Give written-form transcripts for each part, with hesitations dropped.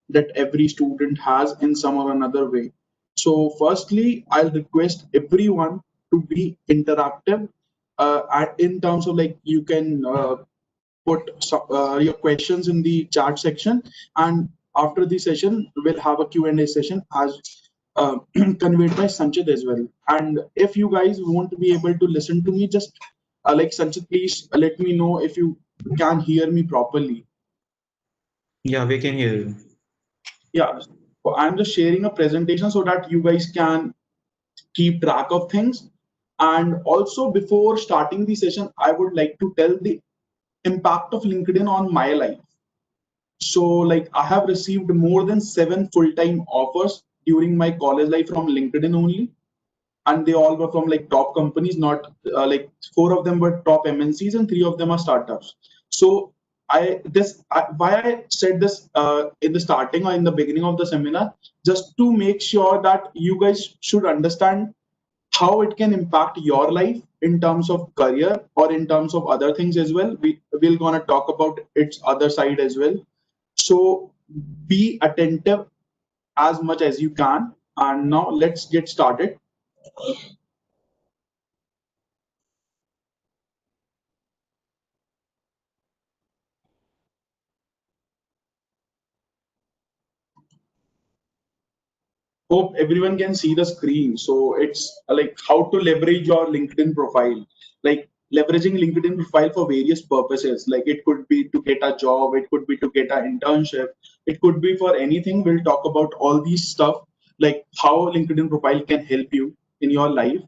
that every student has in some or another way. So firstly, I'll request everyone to be interactive in terms of like you can put your questions in the chat section, and after the session we'll have a Q&A session as conveyed by Sanchit as well. And if you guys won't be able to listen to me, just like Sanchit, please let me know if you can hear me properly. Yeah, we can hear you. Yeah, so I'm just sharing a presentation so that you guys can keep track of things. And also, before starting the session, I would like to tell the impact of LinkedIn on my life. So, like, I have received more than 7 full-time offers during my college life from LinkedIn only, and they all were from like top companies. Not like 4 of them were top MNCs and 3 of them are startups. So why I said this in the starting or in the beginning of the seminar, just to make sure that you guys should understand how it can impact your life in terms of career or in terms of other things as well. We're gonna talk about its other side as well. So be attentive as much as you can. And now let's get started. Hope everyone can see the screen. So it's like how to leverage your LinkedIn profile, like leveraging LinkedIn profile for various purposes. Like it could be to get a job, it could be to get an internship, it could be for anything. We'll talk about all these stuff, like how LinkedIn profile can help you in your life.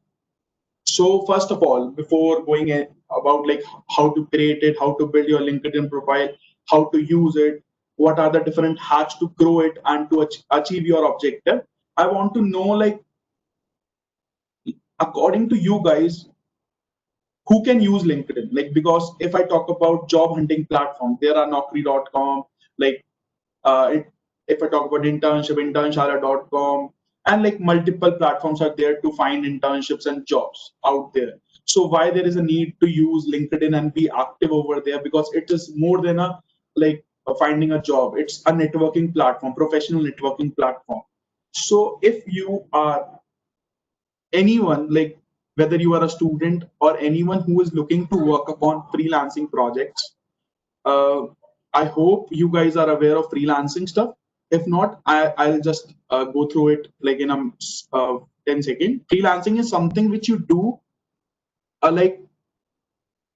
So first of all, before going about like how to create it, how to build your LinkedIn profile, how to use it, what are the different hacks to grow it and to achieve your objective, I want to know, like, according to you guys, who can use LinkedIn? Like, because if I talk about job hunting platform, there are Naukri.com, like if I talk about internship, internshala.com, and like multiple platforms are there to find internships and jobs out there. So why there is a need to use LinkedIn and be active over there? Because it is more than a like finding a job. It's a networking platform, professional networking platform. So if you are anyone, like whether you are a student or anyone who is looking to work upon freelancing projects, uh, I hope you guys are aware of freelancing stuff. If not, I'll just go through it like in a 10 second. Freelancing is something which you do like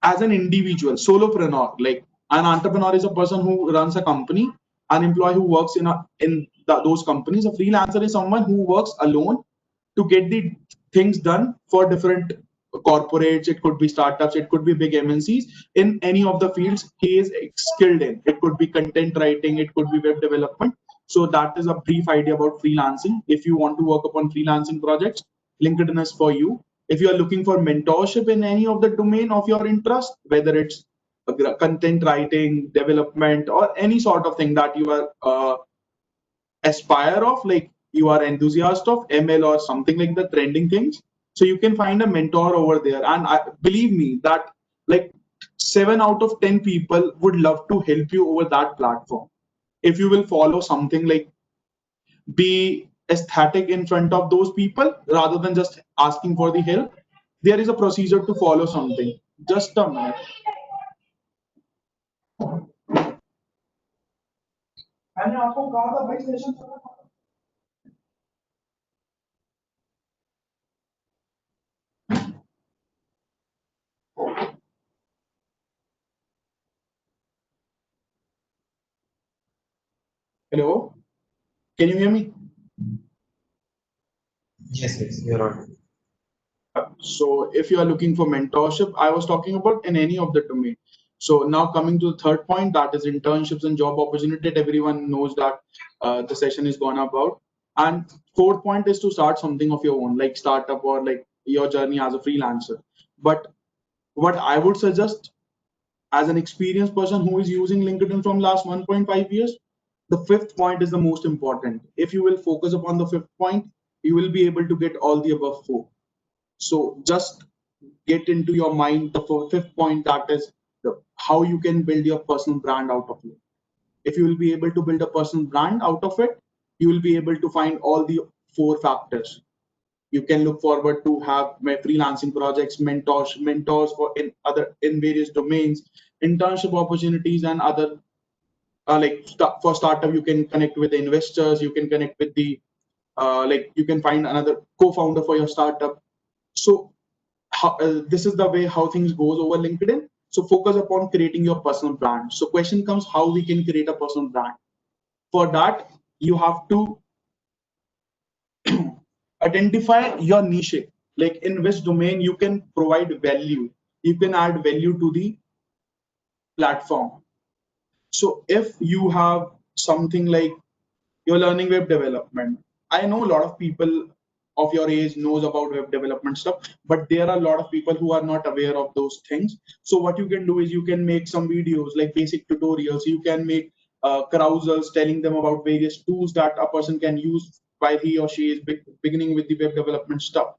as an individual, solopreneur. Like an entrepreneur is a person who runs a company, an employee who works in those companies. A freelancer is someone who works alone to get the things done for different corporates. It could be startups, it could be big MNCs in any of the fields he is skilled in. It could be content writing, it could be web development. So that is a brief idea about freelancing. If you want to work upon freelancing projects, LinkedIn is for you. If you are looking for mentorship in any of the domain of your interest, whether it's content writing, development, or any sort of thing that you are aspire of, like you are enthusiast of ML or something like the trending things, so you can find a mentor over there. And believe me that like 7 out of 10 people would love to help you over that platform if you will follow something, like be aesthetic in front of those people rather than just asking for the help. There is a procedure to follow something. Just a minute. Hello, can you hear me? Yes, yes, you're right. So if you are looking for mentorship, I was talking about in any of the domain. So now coming to the third point, that is internships and job opportunity. Everyone knows that the session is gone about. And fourth point is to start something of your own, like startup or like your journey as a freelancer. But what I would suggest as an experienced person who is using LinkedIn from last 1.5 years, the fifth point is the most important. If you will focus upon the fifth point, you will be able to get all the above four. So just get into your mind the fifth point, that is how you can build your personal brand out of it. if you will be able to build a personal brand out of it, you will be able to find all the 4 factors. You can look forward to have my freelancing projects, mentors for in various domains, internship opportunities, and other for startup. You can connect with the investors. You can connect with the you can find another co-founder for your startup. So this is the way how things goes over LinkedIn. So focus upon creating your personal brand. So question comes, how we can create a personal brand? For that, you have to identify your niche, like in which domain you can provide value, you can add value to the platform. So if you have something like you're learning web development, I know a lot of people of your age knows about web development stuff, but there are a lot of people who are not aware of those things. So what you can do is you can make some videos like basic tutorials. You can make carousels telling them about various tools that a person can use while he or she is beginning with the web development stuff.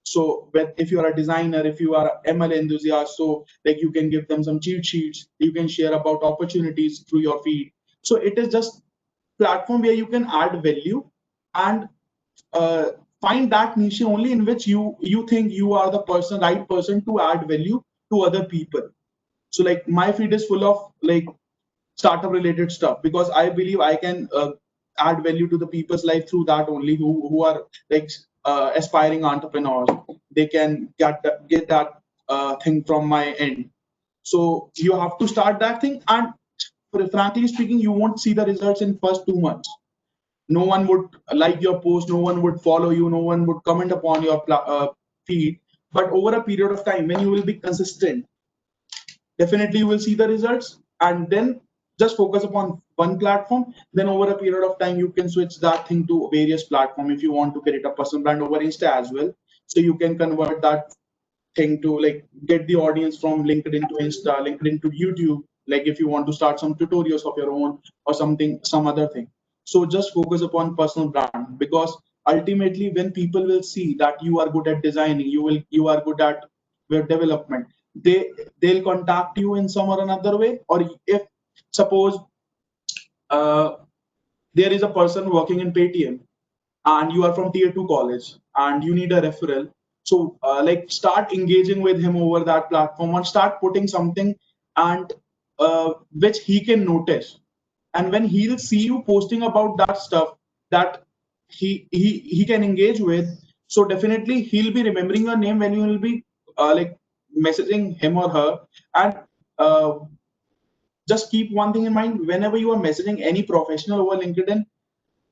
So if you are a designer, if you are an ML enthusiast, so like you can give them some cheat sheets. You can share about opportunities through your feed. So it is just platform where you can add value and uh, find that niche only in which you think you are the right person to add value to other people. So like my feed is full of like startup related stuff because I believe I can add value to the people's life through that only who are like aspiring entrepreneurs. They can get that thing from my end. So you have to start that thing, and frankly speaking, you won't see the results in first 2 months. No one would like your post, no one would follow you, no one would comment upon your feed. But over a period of time, when you will be consistent, definitely you will see the results. And then just focus upon one platform. Then over a period of time, you can switch that thing to various platform. If you want to create a personal brand over Insta as well, so you can convert that thing to like get the audience from LinkedIn to Insta, LinkedIn to YouTube. Like if you want to start some tutorials of your own or something, some other thing. So just focus upon personal brand, because ultimately when people will see that you are good at designing, you are good at web development, they'll contact you in some or another way. Or if suppose uh, there is a person working in Paytm and you are from tier 2 college and you need a referral, so like start engaging with him over that platform and start putting something and which he can notice. And when he'll see you posting about that stuff that he can engage with, so definitely he'll be remembering your name when you will be like messaging him or her. And uh, just keep one thing in mind: whenever you are messaging any professional over LinkedIn,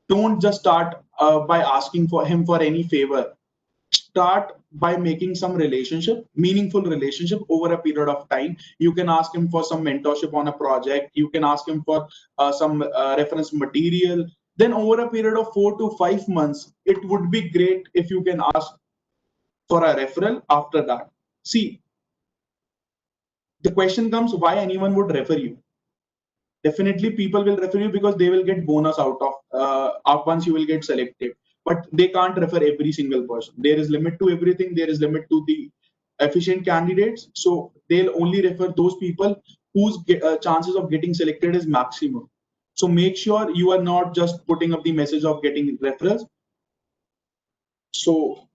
don't just start by asking for him for any favor. Start by making some relationship, meaningful relationship over a period of time. You can ask him for some mentorship on a project. You can ask him for some reference material. Then over a period of 4 to 5 months, it would be great if you can ask for a referral after that. See, the question comes, why anyone would refer you? Definitely people will refer you because they will get bonus out of once you will get selected. But they can't refer every single person. There is limit to everything. There is limit to the efficient candidates. So they'll only refer those people whose chances of getting selected is maximum. So make sure you are not just putting up the message of getting referrals. So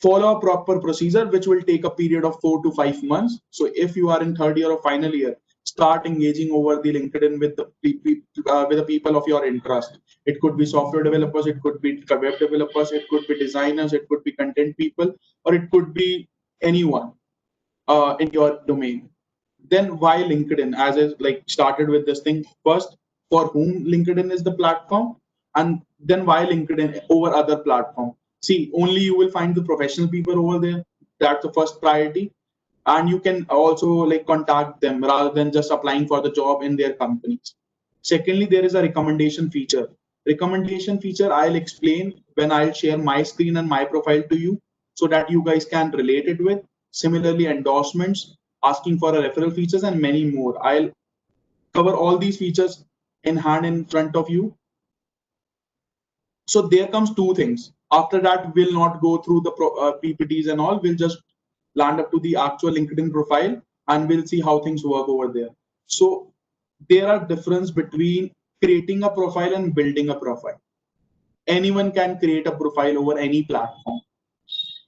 follow a proper procedure, which will take a period of 4 to 5 months. So if you are in third year or final year, start engaging over the LinkedIn with with the people of your interest. It could be software developers, it could be web developers, it could be designers, it could be content people, or it could be anyone in your domain. Then why LinkedIn? As I like started with this thing first, for whom LinkedIn is the platform, and then why LinkedIn over other platform. See, only you will find the professional people over there. That's the first priority, and you can also like contact them rather than just applying for the job in their companies. Secondly, there is a recommendation feature. Recommendation feature I'll explain when I'll share my screen and my profile to you, so that you guys can relate it with. Similarly, endorsements, asking for a referral features, and many more. I'll cover all these features in hand in front of you. So there comes two things. After that, we'll not go through the PPTs and all. We'll just land up to the actual LinkedIn profile and we'll see how things work over there. So there are difference between creating a profile and building a profile. Anyone can create a profile over any platform.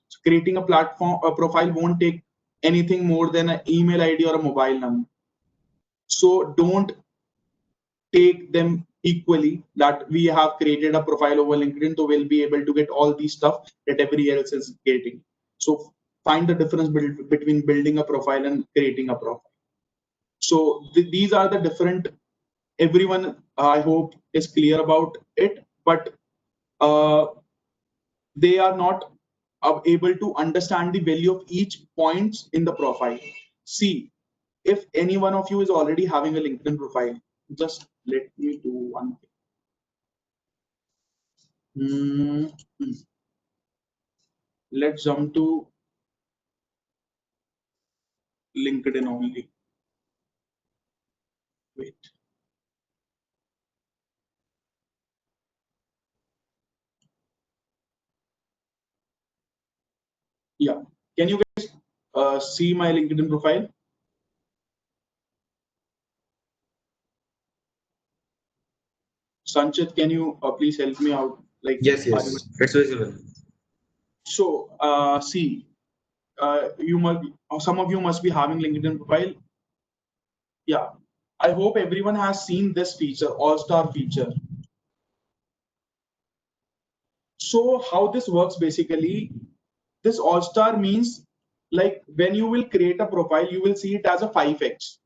So creating a profile won't take anything more than an email ID or a mobile number. So don't take them equally that we have created a profile over LinkedIn, so we'll be able to get all these stuff that everybody else is getting. So find the difference between building a profile and creating a profile. So these are the different, everyone I hope is clear about it, but they are not able to understand the value of each points in the profile. See, if any one of you is already having a LinkedIn profile, just let me do one thing. Let's jump to LinkedIn only. Wait. Yeah. Can you guys see my LinkedIn profile? Sanchit, can you please help me out? Like, Yes, are you? yes, it's visible. So, see, you must, some of you must be having LinkedIn profile. Yeah. I hope everyone has seen this feature, All-Star feature. So how this works basically, this All-Star means like when you will create a profile, you will see it as a 5x.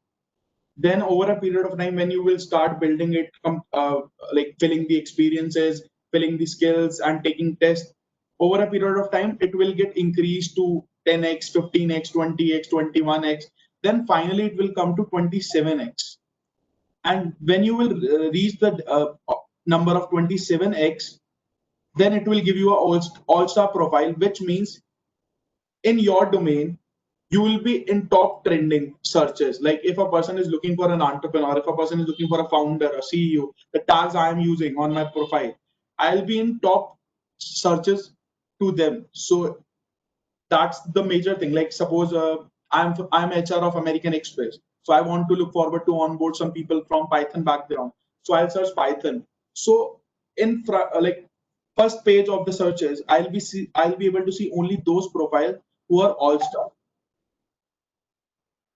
Then over a period of time, when you will start building it, like filling the experiences, filling the skills and taking tests, over a period of time, it will get increased to 10x, 15x, 20x, 21x. Then finally, it will come to 27x. And when you will reach the number of 27x, then it will give you a all-star profile, which means in your domain, you will be in top trending searches. Like if a person is looking for an entrepreneur, if a person is looking for a founder, a CEO, the tags I am using on my profile, I'll be in top searches to them. So that's the major thing. Like suppose I'm HR of American Express, so I want to look forward to onboard some people from Python background. So I'll search Python. So in like first page of the searches, I'll be able to see only those profiles who are all star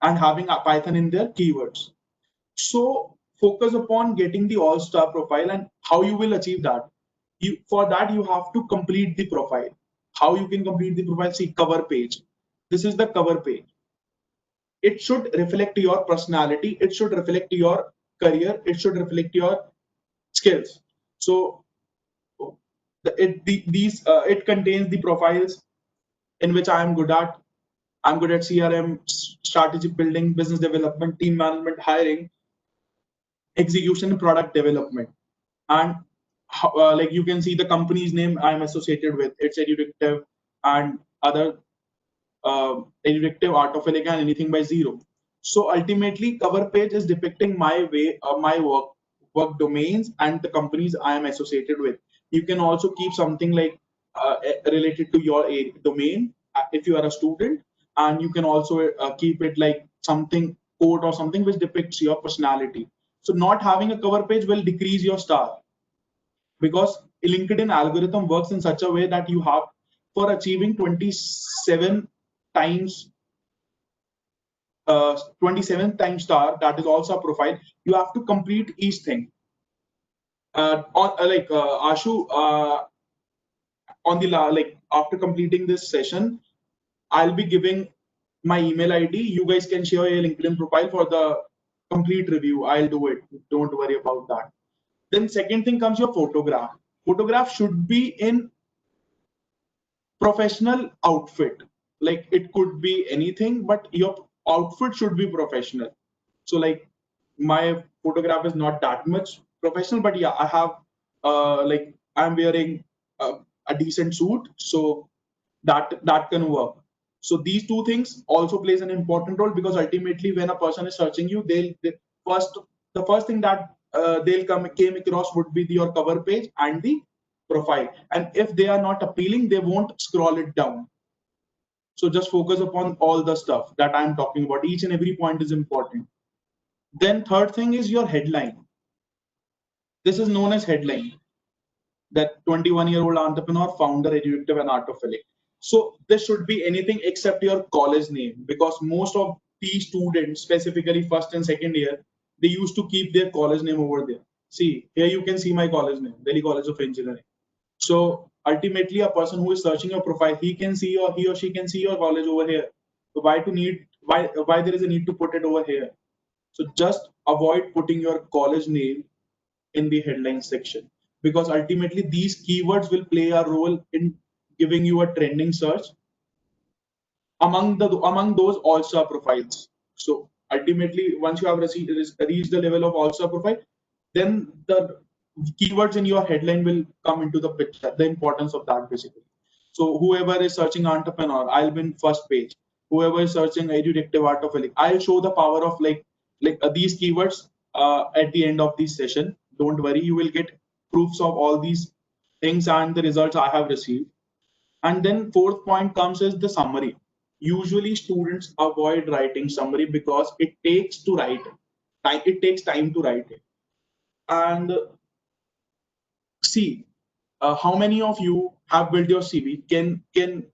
and having a Python in their keywords. So focus upon getting the all-star profile and how you will achieve that. For that, you have to complete the profile. How you can complete the profile? See, cover page. This is the cover page. It should reflect your personality. It should reflect your career. It should reflect your skills. So it contains the profiles in which I am good at. I'm good at CRM, strategic building, business development, team management, hiring, execution, and product development. And like you can see the company's name I'm associated with. It's Edudictive and other Edudictive, Artophilic, and anything by zero. So ultimately, cover page is depicting my way, my work domains, and the companies I am associated with. You can also keep something like related to your domain if you are a student, and you can also keep it like something quote or something which depicts your personality. So not having a cover page will decrease your star because LinkedIn algorithm works in such a way that you have for achieving 27 times 27 times star, that is also a profile, you have to complete each thing. Ashu, on the like after completing this session, I'll be giving my email ID. You guys can share your LinkedIn profile for the complete review. I'll do it. Don't worry about that. Then second thing comes your photograph. Photograph should be in professional outfit. Like it could be anything, but your outfit should be professional. So like my photograph is not that much professional, but yeah, I have like I'm wearing a decent suit, so that can work. So these two things also plays an important role because ultimately when a person is searching you, first the first thing that they'll came across would be your cover page and the profile. And if they are not appealing, they won't scroll it down. So just focus upon all the stuff that I'm talking about. Each and every point is important. Then third thing is your headline. This is known as headline. That 21-year-old entrepreneur, founder, Edudictive, and artophilic. So this should be anything except your college name, because most of these students, specifically first and second year, they used to keep their college name over there. See, here you can see my college name, Delhi College of Engineering. So ultimately, a person who is searching your profile, he or she can see your college over here. So why there is a need to put it over here? So just avoid putting your college name in the headline section, because ultimately these keywords will play a role in giving you a trending search among those all-star profiles. So ultimately, once you have reached the level of all-star profile, then the keywords in your headline will come into the picture, the importance of that basically. So whoever is searching entrepreneur, I'll be in first page. Whoever is searching edudictive, artophilic, I'll show the power of these keywords at the end of this session. Don't worry, you will get proofs of all these things and the results I have received. And then fourth point comes is the summary. Usually students avoid writing summary because it takes to write it. It takes time to write it. And see, how many of you have built your CV? Can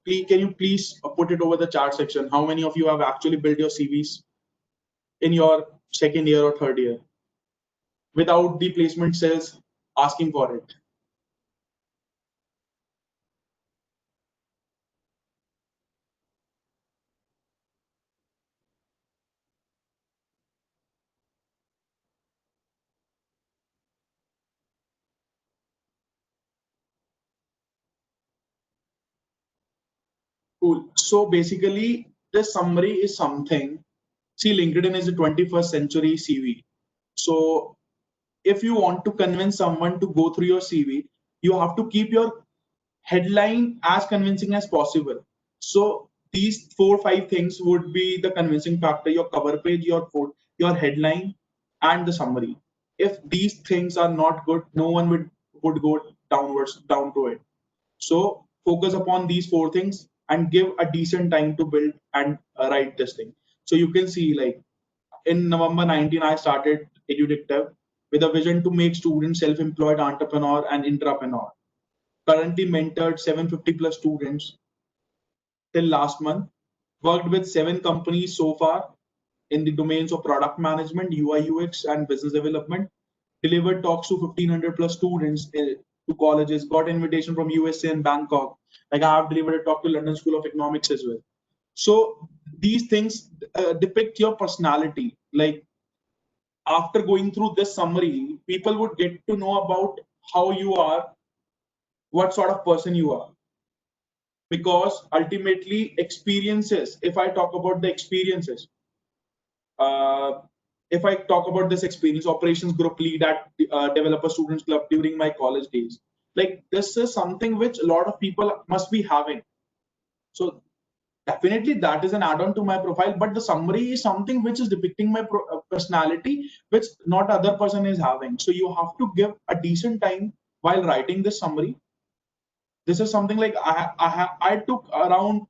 you please put it over the chat section? How many of you have actually built your CVs in your second year or third year without the placement cells asking for it? Cool. So basically, this summary is something. See, LinkedIn is a 21st century CV. So if you want to convince someone to go through your CV, you have to keep your headline as convincing as possible. So these 4 or 5 things would be the convincing factor: your cover page, your headline, and the summary. If these things are not good, no one would go down to it. So focus upon these 4 things and give a decent time to build and write this thing. So you can see, like, in November 19, I started Edudictive with a vision to make students self-employed entrepreneur and intrapreneur. Currently mentored 750 plus students till last month. Worked with 7 companies so far in the domains of product management, UI UX, and business development. Delivered talks to 1500 plus students to colleges. Got invitation from USA and Bangkok. Like, I have delivered a talk to London School of Economics as well. So these things depict your personality. Like, after going through this summary, people would get to know about how you are, what sort of person you are. Because ultimately, experiences, if I talk about the experiences, uh, if I talk about this experience, operations group lead at Developer Students Club during my college days, like, this is something which a lot of people must be having. So definitely that is an add-on to my profile, but the summary is something which is depicting my personality, which not other person is having. So you have to give a decent time while writing this summary. This is something like I took around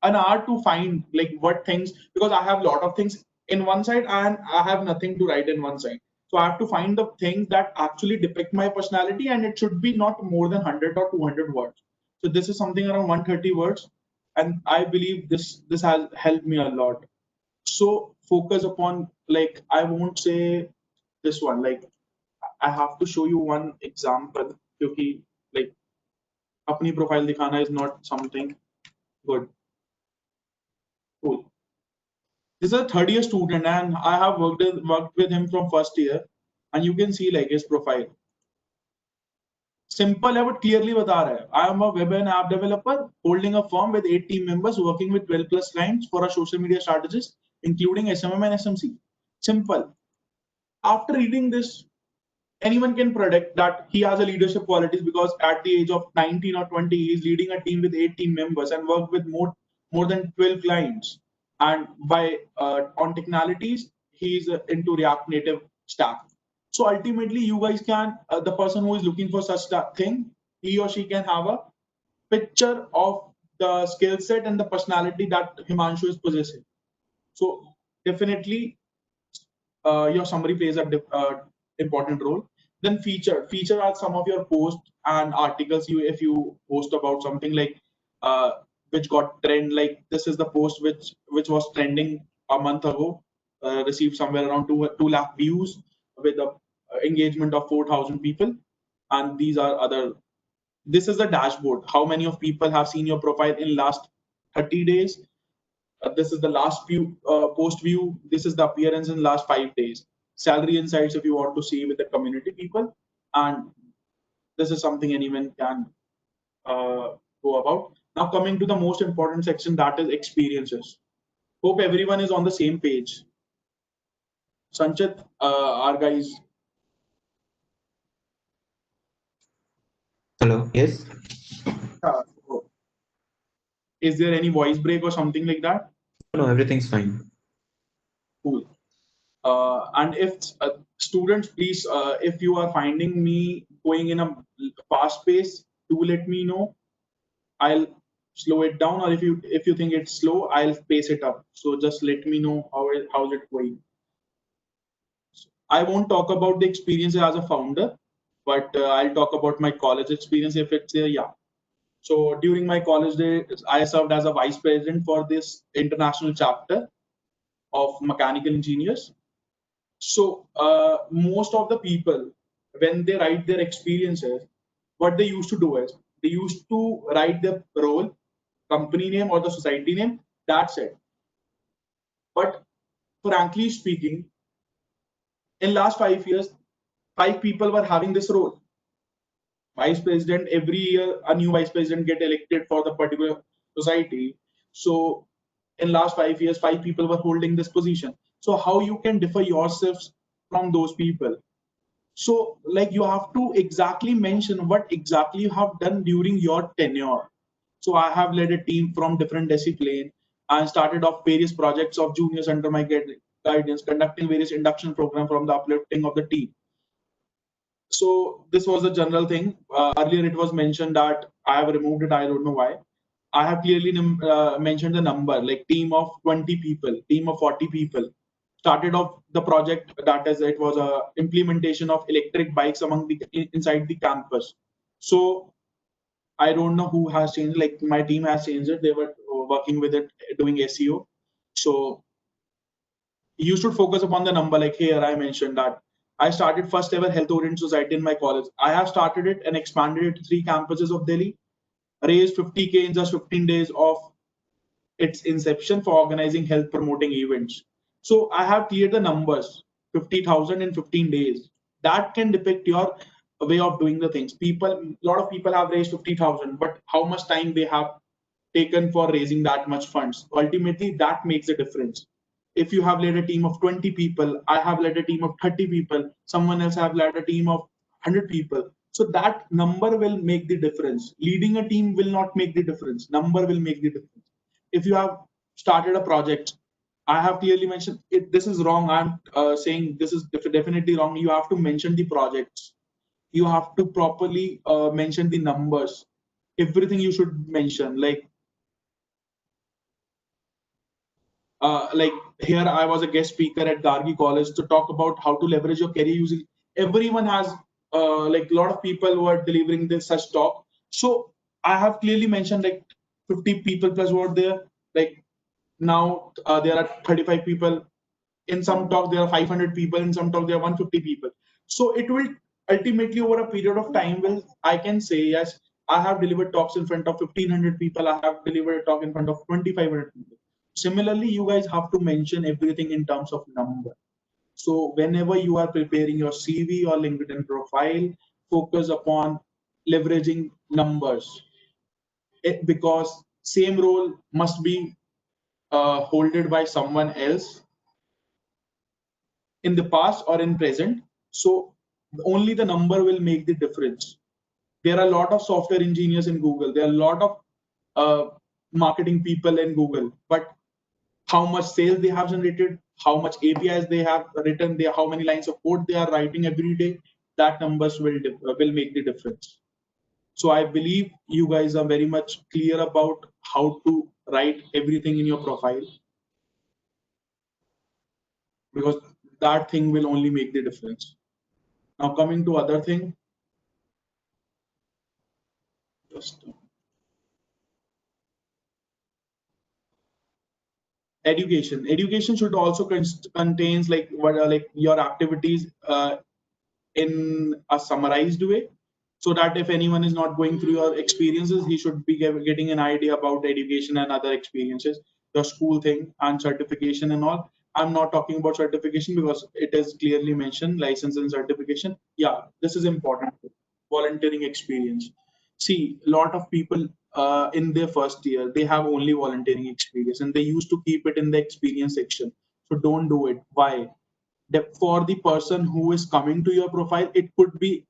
an hour to find like what things, because I have a lot of things in one side and I have nothing to write in one side. So I have to find the things that actually depict my personality, and it should be not more than 100 or 200 words. So this is something around 130 words, and I believe this has helped me a lot. So focus upon, like, I won't say this one, like, I have to show you one example, because like अपनी profile दिखाना is not something good. Cool. This is a third year student, and I have worked with him from first year, and you can see like his profile. Simple है but clearly बता रहा है. I am a web and app developer holding a firm with 8 team members working with 12 plus clients for a social media strategist, including SMM and SMC. Simple. After reading this, anyone can predict that he has a leadership qualities, because at the age of 19 or 20 he is leading a team with 18 members and worked with more than 12 clients. And by on technologies, he is into React Native stack. So ultimately, you guys can, the person who is looking for such thing, he or she can have a picture of the skill set and the personality that Himanshu is possessing. So definitely, your summary plays a important role. Then feature are some of your posts and articles. If you post about something like uh, which got trend, like this is the post which was trending a month ago, received somewhere around 2 lakh views with a engagement of 4,000 people. And these are other. This is the dashboard. How many of people have seen your profile in last 30 days? This is the last view, post view. This is the appearance in last 5 days. Salary insights if you want to see with the community people. And this is something anyone can go about. Now coming to the most important section, that is experiences. Hope everyone is on the same page. Sanchit, our guys. Hello. Yes. So is there any voice break or something like that? No, everything's fine. Cool. And if students, please, if you are finding me going in a fast pace, do let me know. I'll slow it down, or if you think it's slow, I'll pace it up. So just let me know how's it going. I won't talk about the experience as a founder, but I'll talk about my college experience if it's there. Yeah. So during my college days, I served as a vice president for this international chapter of mechanical engineers. So most of the people, when they write their experiences, what they used to do is they used to write the role, company name, or the society name. That's it. But frankly speaking, in last 5 years, 5 people were having this role. Vice president, every year a new vice president get elected for the particular society. So in last 5 years, 5 people were holding this position. So how you can differ yourselves from those people? So, like, you have to exactly mention what exactly you have done during your tenure. So, I have led a team from different disciplines and started off various projects of juniors under my guidance, conducting various induction programs from the uplifting of the team. So, this was a general thing. Earlier, it was mentioned that I have removed it. I don't know why. I have clearly mentioned the number, like team of 20 people, team of 40 people. Started off the project, that is, it was a implementation of electric bikes among the inside the campus. So I don't know who has changed. Like my team has changed it. They were working with it, doing SEO. So you should focus upon the number. Like here, I mentioned that I started first ever health oriented society in my college. I have started it and expanded it to 3 campuses of Delhi, raised 50K in just 15 days of its inception for organizing health promoting events. So I have cleared the numbers, 50,000 in 15 days. That can depict your way of doing the things. People, a lot of people have raised 50,000, but how much time they have taken for raising that much funds? Ultimately, that makes a difference. If you have led a team of 20 people, I have led a team of 30 people, someone else have led a team of 100 people. So that number will make the difference. Leading a team will not make the difference. Number will make the difference. If you have started a project, I have clearly mentioned it, this is wrong. I'm saying this is definitely wrong. You have to mention the projects. You have to properly mention the numbers. Everything you should mention. Like here, I was a guest speaker at Gargi College to talk about how to leverage your career using. Everyone has like a lot of people who are delivering this such talk. So I have clearly mentioned like 50 people plus were there. Like now there are 35 people. In some talk there are 500 people. In some talk there are 150 people. So it will ultimately over a period of time will I can say yes. I have delivered talks in front of 1500 people. I have delivered a talk in front of 2500 people. Similarly, you guys have to mention everything in terms of number. So whenever you are preparing your CV or LinkedIn profile, focus upon leveraging numbers. Because same role must be holded by someone else in the past or in present. So only the number will make the difference. There are a lot of software engineers in Google. There are a lot of marketing people in Google, but how much sales they have generated, how much APIs they have written, how many lines of code they are writing every day, that numbers will make the difference. So I believe you guys are very much clear about how to write everything in your profile, because that thing will only make the difference. Now coming to other thing, just education. Education should also contains like what are like your activities in a summarized way, so that if anyone is not going through your experiences, he should be getting an idea about education and other experiences, your school thing and certification and all. I'm not talking about certification because it is clearly mentioned license and certification. Yeah, this is important. Volunteering experience. See, a lot of people in their first year, they have only volunteering experience and they used to keep it in the experience section. So don't do it. Why? That for the person who is coming to your profile, it could be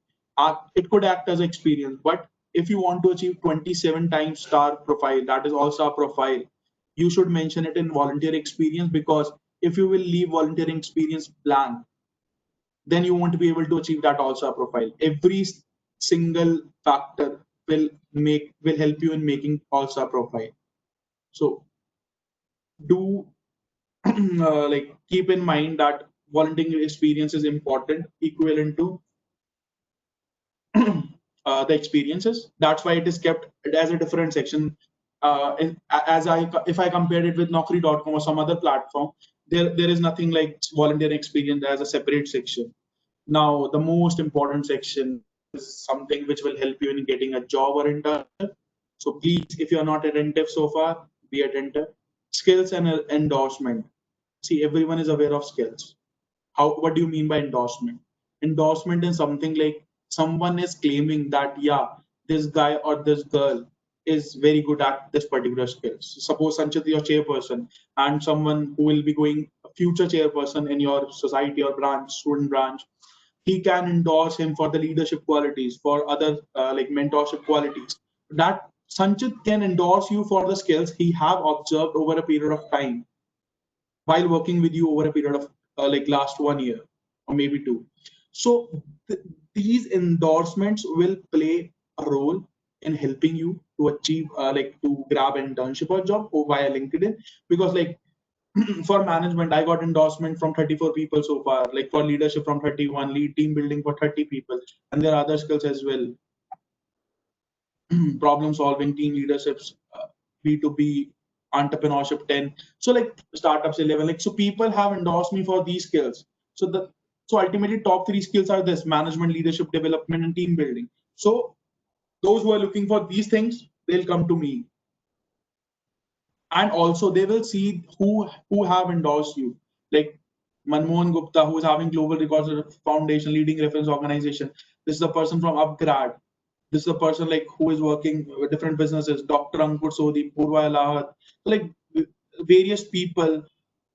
it could act as experience. But if you want to achieve 27 times star profile, that is also a profile, you should mention it in volunteer experience, because if you will leave volunteering experience blank, then you won't be able to achieve that also a profile. Every single factor will help you in making also a profile. So do like keep in mind that volunteering experience is important, equivalent to the experiences. That's why it is kept as a different section. As if I compare it with Naukri.com or some other platform, there is nothing like volunteering experience as a separate section. Now, the most important section is something which will help you in getting a job or internship. So please, if you are not attentive so far, be attentive. Skills and endorsement. See, everyone is aware of skills. What do you mean by endorsement? Endorsement is something like someone is claiming that, yeah, this guy or this girl is very good at this particular skill. So suppose Sanchit is your chairperson, and someone who will be going a future chairperson in your society or branch, student branch, he can endorse him for the leadership qualities, for other like mentorship qualities. That Sanchit can endorse you for the skills he have observed over a period of time while working with you over a period of like last 1 year or maybe two. So these endorsements will play a role in helping you to achieve like to grab an internship or job or via LinkedIn, because like for management, I got endorsement from 34 people so far, like for leadership from 31, lead team building for 30 people, and there are other skills as well. Problem solving, team leaderships, B2B, entrepreneurship 10. So like startups 11. Like so people have endorsed me for these skills. So ultimately top three skills are this: management, leadership development, and team building. So those who are looking for these things, they'll come to me. And also they will see who have endorsed you. Like Manmohan Gupta, who is having Global Records Foundation, leading reference organization. This is a person from Upgrad. This is a person like who is working with different businesses. Dr. Ankur Sodhi, Purva Elahat, like various people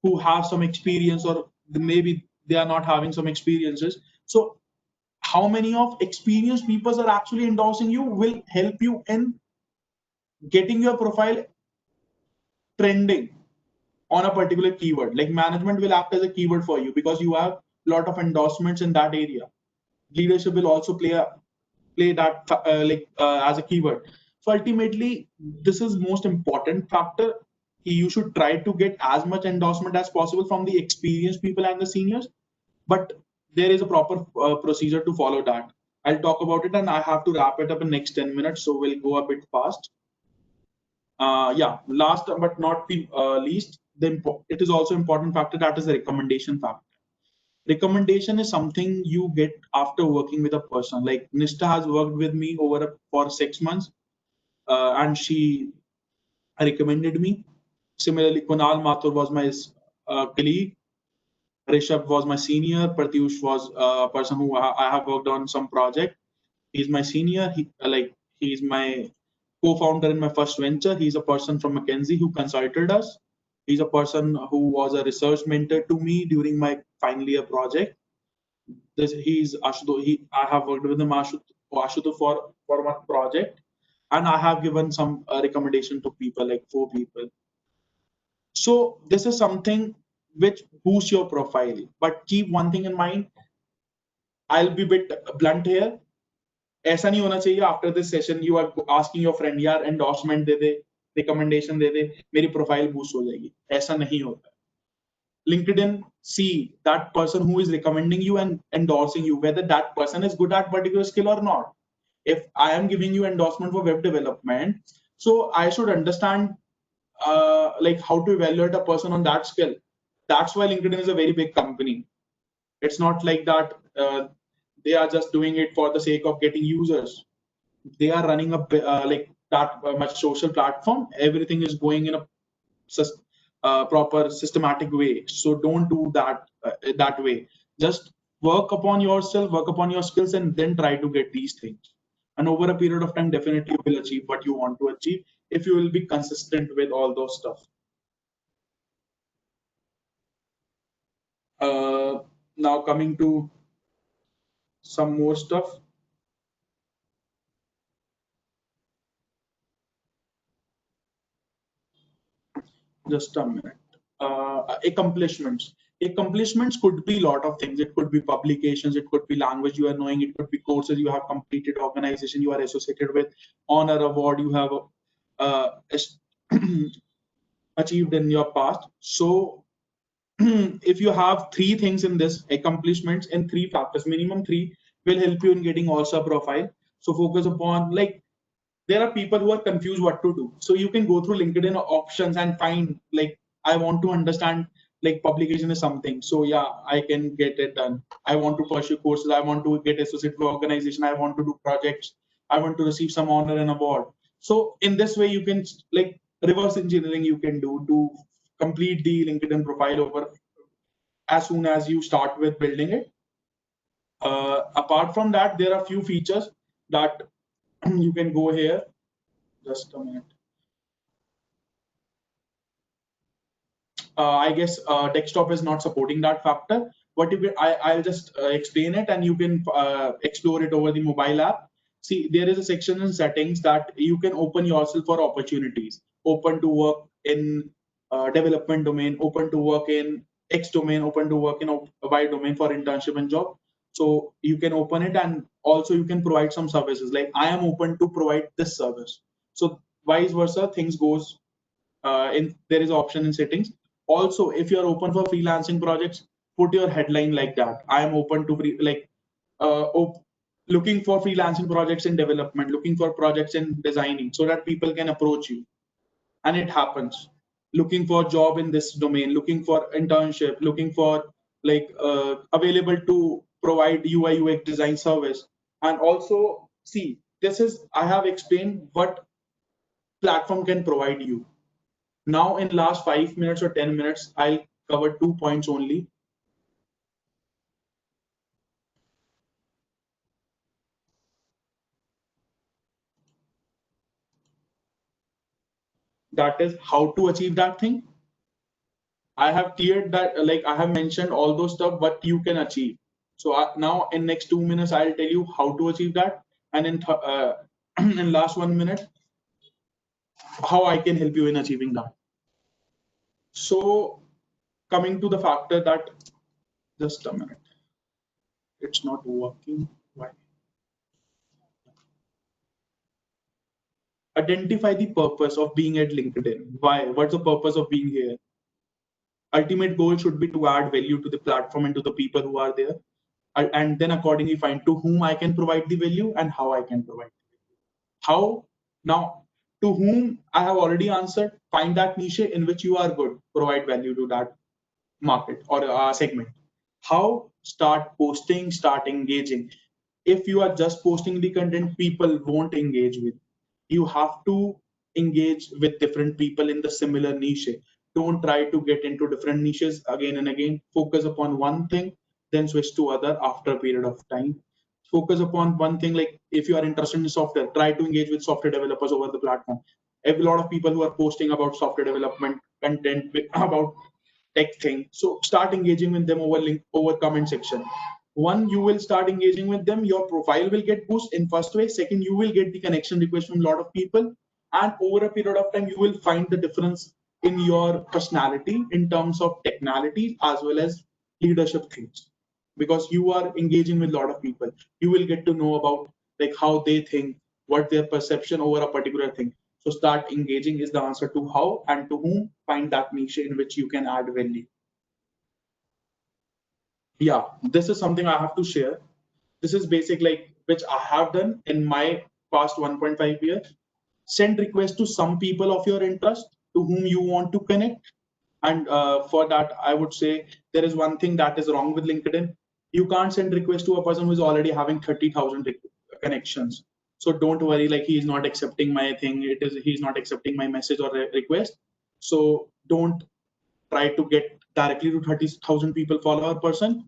who have some experience, or maybe they are not having some experiences. So how many of experienced people are actually endorsing you will help you in getting your profile trending on a particular keyword. Like management will act as a keyword for you because you have a lot of endorsements in that area. Leadership will also play that as a keyword. So ultimately, this is most important factor. You should try to get as much endorsement as possible from the experienced people and the seniors, but there is a proper procedure to follow that. I'll talk about it, and I have to wrap it up in next 10 minutes, so we'll go a bit fast. Yeah, last but not the least, it is also important factor, that is the recommendation factor. Recommendation is something you get after working with a person. Like Nishta has worked with me for 6 months, and she recommended me. Similarly, Kunal Mathur was my colleague. Rishabh was my senior. Pratyush was a person who I have worked on some project. He's my senior. He's my co-founder in my first venture. He's a person from McKinsey who consulted us. He's a person who was a research mentor to me during my final year project. He's Ashuto. I have worked with him, Ashuto, for one project, and I have given some recommendation to people, like 4 people. So this is something which boosts your profile. But keep one thing in mind. I'll be a bit blunt here. ऐसा नहीं होना चाहिए after this session you are asking your friend यार endorsement दे दे, recommendation दे दे, मेरी प्रोफाइल बूस्ट हो जाएगी. ऐसा नहीं होता. LinkedIn see that person who is recommending you and endorsing you, whether that person is good at particular skill or not. If I am giving you endorsement for web development, so I should understand like how to evaluate a person on that skill. That's why LinkedIn is a very big company. It's not like that they are just doing it for the sake of getting users. They are running a like that much social platform. Everything is going in a proper systematic way. So don't do that that way. Just work upon yourself, work upon your skills, and then try to get these things. And over a period of time, definitely you will achieve what you want to achieve if you will be consistent with all those stuff. Now coming to some more stuff. Just a minute. Accomplishments. Accomplishments could be a lot of things. It could be publications, it could be language you are knowing, it could be courses you have completed, organization you are associated with, honor award you have achieved in your past. So if you have three things in this accomplishments and three factors, minimum three will help you in getting also a profile. So focus upon like there are people who are confused what to do. So you can go through LinkedIn options and find like I want to understand like publication is something. So yeah, I can get it done. I want to pursue courses. I want to get associated with organization. I want to do projects. I want to receive some honor and award. So in this way, you can like reverse engineering you can do to complete the LinkedIn profile over as soon as you start with building it. Apart from that, there are few features that you can go here. Just a minute. I guess desktop is not supporting that factor. What you can, I'll just explain it and you can explore it over the mobile app. See, there is a section in settings that you can open yourself for opportunities. Open to work in development domain, open to work in X domain, open to work in Y domain for internship and job. So you can open it and also you can provide some services. Like I am open to provide this service. So vice versa, things goes in there is option in settings. Also, if you are open for freelancing projects, put your headline like that. I am open to like uh, op- looking for freelancing projects in development, looking for projects in designing, so that people can approach you. And it happens. Looking for job in this domain, looking for internship, looking for like available to provide UI UX design service. And also, see, this is I have explained what platform can provide you. Now, in last 5 minutes or 10 minutes, I'll cover 2 points only. That is how to achieve that thing. I have cleared that, like I have mentioned all those stuff, what you can achieve. So now in next 2 minutes, I'll tell you how to achieve that. And in last 1 minute, how I can help you in achieving that. So coming to the factor that, just a minute, it's not working. Why? Identify the purpose of being at LinkedIn. Why? What's the purpose of being here? Ultimate goal should be to add value to the platform and to the people who are there, and then accordingly find to whom I can provide the value and how I can provide. How? Now, to whom I have already answered. Find that niche in which you are good, provide value to that market or segment. How? Start posting, start engaging. If you are just posting the content, people won't engage with. You have to engage with different people in the similar niche. Don't try to get into different niches again and again. Focus upon one thing, then switch to other after a period of time. Focus upon one thing, like if you are interested in software, try to engage with software developers over the platform. A lot of people who are posting about software development content about tech thing. So start engaging with them over link over comment section. One, you will start engaging with them, your profile will get boost in first way. Second, you will get the connection request from a lot of people. And over a period of time, you will find the difference in your personality in terms of technicality as well as leadership things. Because you are engaging with a lot of people. You will get to know about like how they think, what their perception over a particular thing. So start engaging is the answer to how and to whom. Find that niche in which you can add value. yeah, this is something I have to share. This is basic, like, which I have done in my past 1.5 years. Send requests to some people of your interest to whom you want to connect. And for that, I would say there is one thing that is wrong with LinkedIn. You can't send request to a person who is already having 30,000 connections. So don't worry, like he is not accepting my thing. It is he's not accepting my message or request. So don't try to get directly to 30,000 people follower person.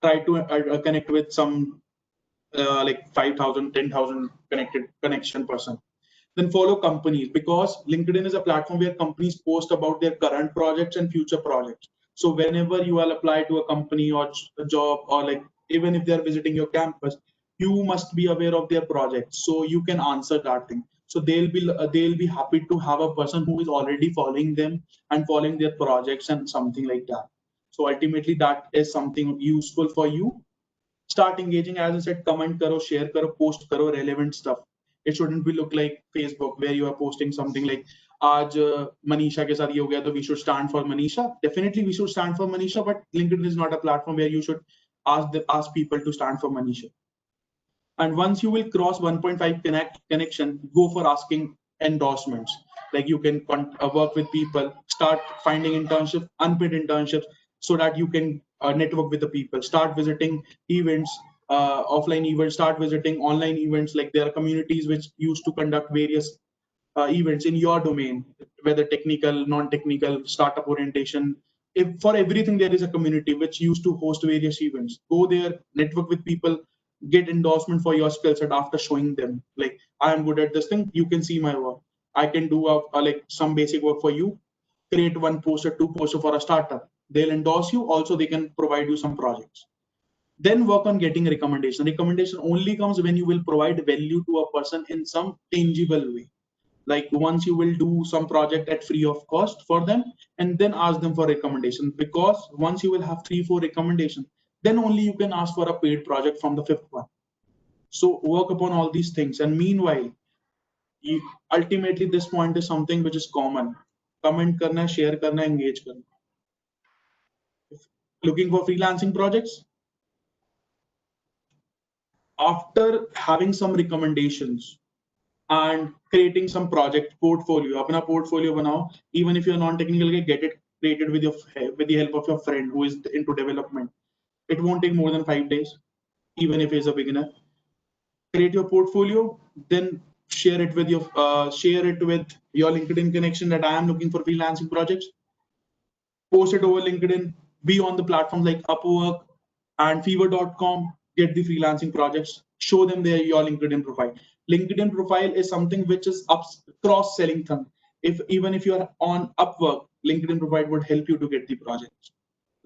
Try to connect with some like 5,000, 10,000 connected connection person. Then follow companies, because LinkedIn is a platform where companies post about their current projects and future projects. So whenever you will apply to a company or a job, or like even if they're visiting your campus, you must be aware of their projects so you can answer that thing. So they'll be happy to have a person who is already following them and following their projects and something like that. So ultimately that is something useful for you. Start engaging, as I said, comment karo, share karo, post karo relevant stuff. It shouldn't be look like Facebook where you are posting something like आज Manisha के साथ ये हो गया तो we should stand for Manisha. Definitely we should stand for Manisha, but LinkedIn is not a platform where you should ask people to stand for Manisha. And once you will cross 1.5 connection, go for asking endorsements. Like you can work with people, start finding internships, unpaid internships, so that you can network with the people. Start visiting events, offline events. Start visiting online events. Like there are communities which used to conduct various events in your domain, whether technical, non-technical, startup orientation. If for everything there is a community which used to host various events, go there, network with people, get endorsement for your skill set after showing them. Like I am good at this thing, you can see my work. I can do like some basic work for you. Create one poster, two poster for a startup. They'll endorse you. Also, they can provide you some projects. Then work on getting recommendation. Recommendation only comes when you will provide value to a person in some tangible way. Like once you will do some project at free of cost for them and then ask them for recommendation, because once you will have 3 4 recommendations, then only you can ask for a paid project from the fifth one. So work upon all these things, and meanwhile you, ultimately this point is something which is common. Comment karna, share karna, engage karna. Looking for freelancing projects, after having some recommendations and creating some project portfolio, अपना portfolio बनाओ. Even if you're non-technical, get it created with with the help of your friend who is into development. It won't take more than 5 days, even if he's a beginner. Create your portfolio, then share it with your LinkedIn connection that I am looking for freelancing projects. Post it over LinkedIn, be on the platforms like Upwork and Fiverr.com, get the freelancing projects, show them your LinkedIn profile. LinkedIn profile is something which is cross-selling thing. If even if you are on Upwork, LinkedIn profile would help you to get the projects.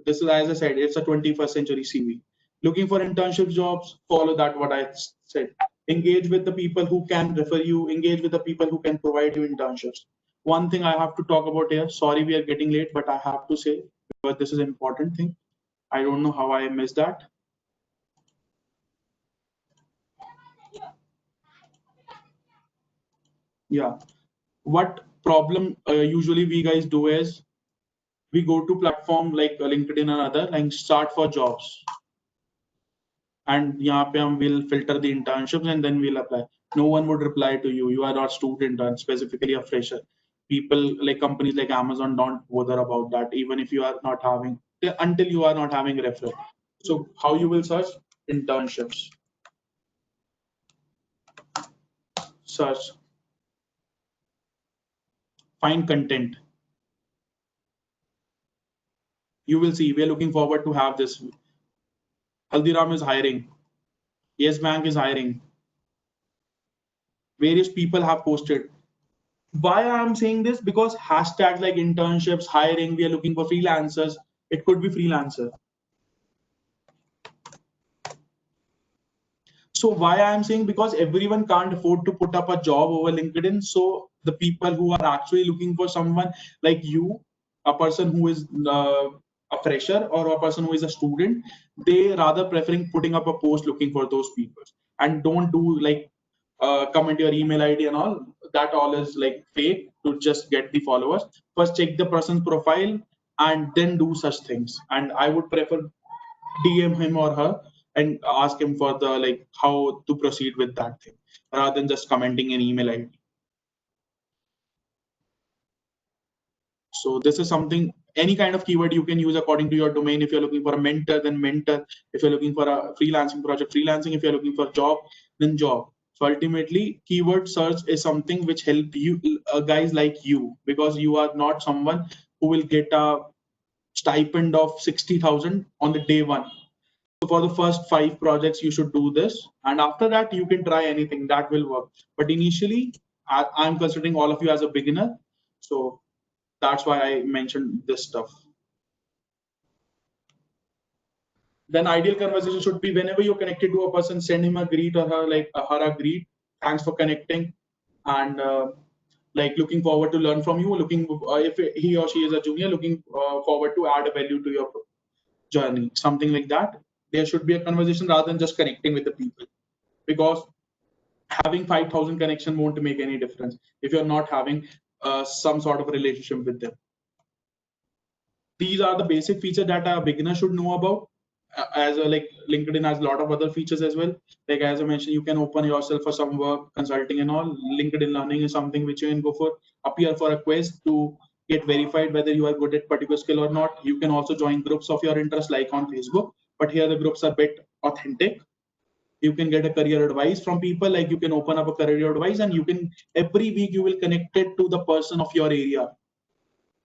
This is, as I said, it's a 21st century CV. Looking for internship jobs, follow that what I said. Engage with the people who can refer you, engage with the people who can provide you internships. One thing I have to talk about here, sorry we are getting late, but I have to say, because this is an important thing. I don't know how I missed that. Yeah. What problem usually we guys do is we go to platform like LinkedIn and other, like start for jobs. And यहाँ पे हम will filter the internships and then we'll apply. No one would reply to you. You are not student and specifically a fresher. People like companies like Amazon don't bother about that, even if you are not having until you are not having referral. So how you will search internships? Search, find content. You will see we are looking forward to have this. Haldiram is hiring. Yes Bank is hiring. Various people have posted. Why I'm saying this? Because hashtags like internships, hiring, we are looking for freelancers. It could be freelancer. So why I'm saying, because everyone can't afford to put up a job over LinkedIn. So the people who are actually looking for someone like you, a person who is a fresher or a person who is a student, they rather preferring putting up a post looking for those people, and don't do like comment your email ID and all. That all is like fake to just get the followers. First check the person's profile and then do such things. And I would prefer DM him or her and ask him for the like how to proceed with that thing rather than just commenting an email ID. So this is something, any kind of keyword you can use according to your domain. If you're looking for a mentor, then mentor. If you're looking for a freelancing project, freelancing. If you're looking for job, then job. So ultimately, keyword search is something which help you guys like you, because you are not someone who will get a stipend of 60,000 on the day one. So for the first 5 projects, you should do this, and after that, you can try anything that will work. But initially, I'm considering all of you as a beginner, so that's why I mentioned this stuff. Then ideal conversation should be whenever you're connected to a person, send him a greet or her like her a greet. Thanks for connecting, and like looking forward to learn from you. Looking if he or she is a junior, looking forward to add a value to your journey. Something like that. There should be a conversation rather than just connecting with the people, because having 5,000 connection won't make any difference if you're not having some sort of a relationship with them. These are the basic features that a beginner should know about. As a, like LinkedIn has a lot of other features as well. Like as I mentioned, you can open yourself for some work, consulting and all. LinkedIn Learning is something which you can go for. Appear for a quiz to get verified whether you are good at particular skill or not. You can also join groups of your interest like on Facebook, but here the groups are a bit authentic. You can get a career advice from people. Like you can open up a career advice, and you can every week you will connect it to the person of your area.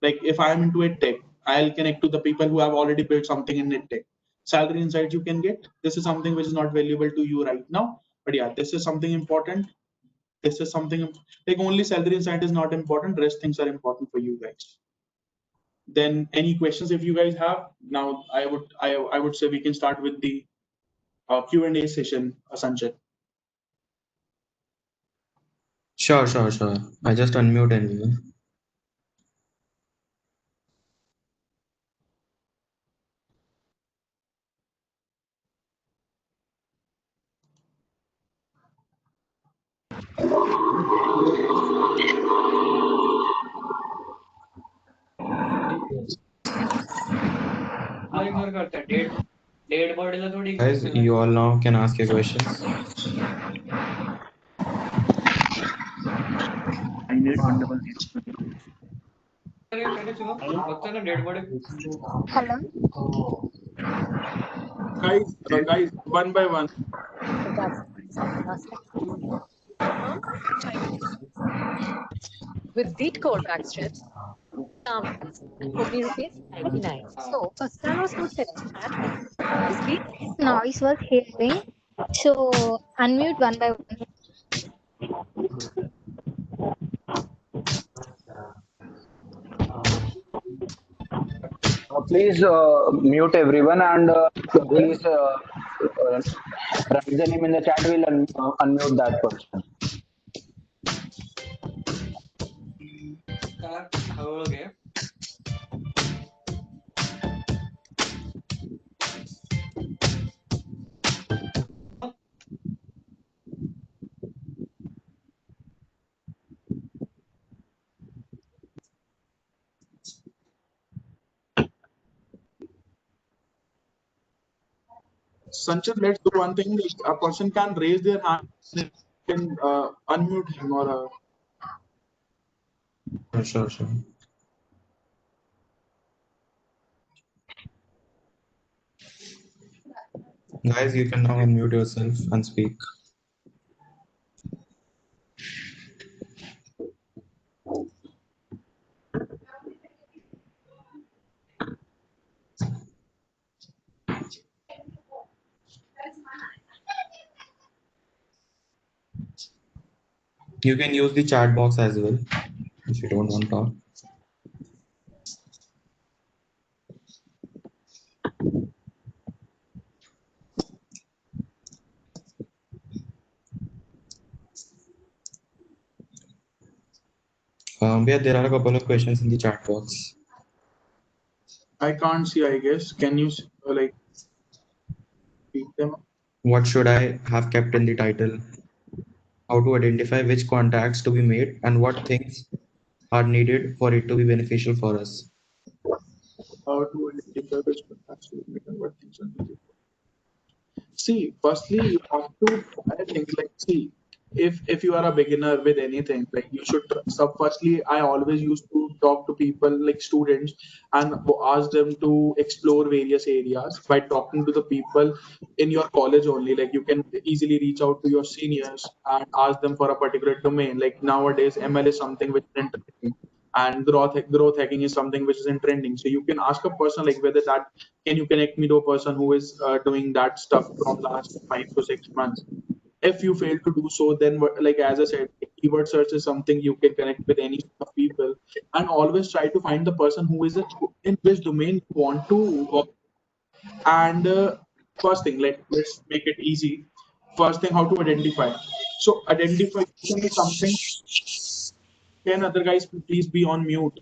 Like if I am into a tech, I'll connect to the people who have already built something in tech. Salary insights you can get. This is something which is not valuable to you right now, but yeah, this is something important. This is something like only salary insight is not important. Rest things are important for you guys. Then any questions if you guys have? Now I would say we can start with the Q&A session, Sanjay. Sure, sure, sure. I just unmute you. Guys, you all now can ask your questions. Hello. Guys, one by one. With beat code back strips, only rupees 99. So customers would select this beat. Noise was hearing. So unmute one by one. Please mute everyone and please write the name in the chat. We'll unmute that person. Sanchit, let's do one thing. Like, a person can raise their hand, can unmute him or. Sure, sure. Guys, you can now unmute yourself and speak. You can use the chat box as well if you don't want to talk. Yeah, there are a couple of questions in the chat box. I can't see, I guess. Can you like speak them? What should I have kept in the title? How to identify which contacts to be made and what things are needed for it to be beneficial for us. How to identify which contacts to make and what things are needed. See, firstly, you have to try things like, see, if you are a beginner with anything, like you should firstly, I always used to talk to people like students and ask them to explore various areas by talking to the people in your college only. Like you can easily reach out to your seniors and ask them for a particular domain. Like nowadays, ML is something which is interesting, and growth hacking is something which is in trending. So you can ask a person like whether that, can you connect me to a person who is doing that stuff from last 5 to 6 months. If you fail to do so, then like as I said, keyword search is something you can connect with any sort of people, and always try to find the person who is in which domain you want to work. And first thing, let's make it easy. First thing, how to identify. So identification is something. Can other guys please be on mute?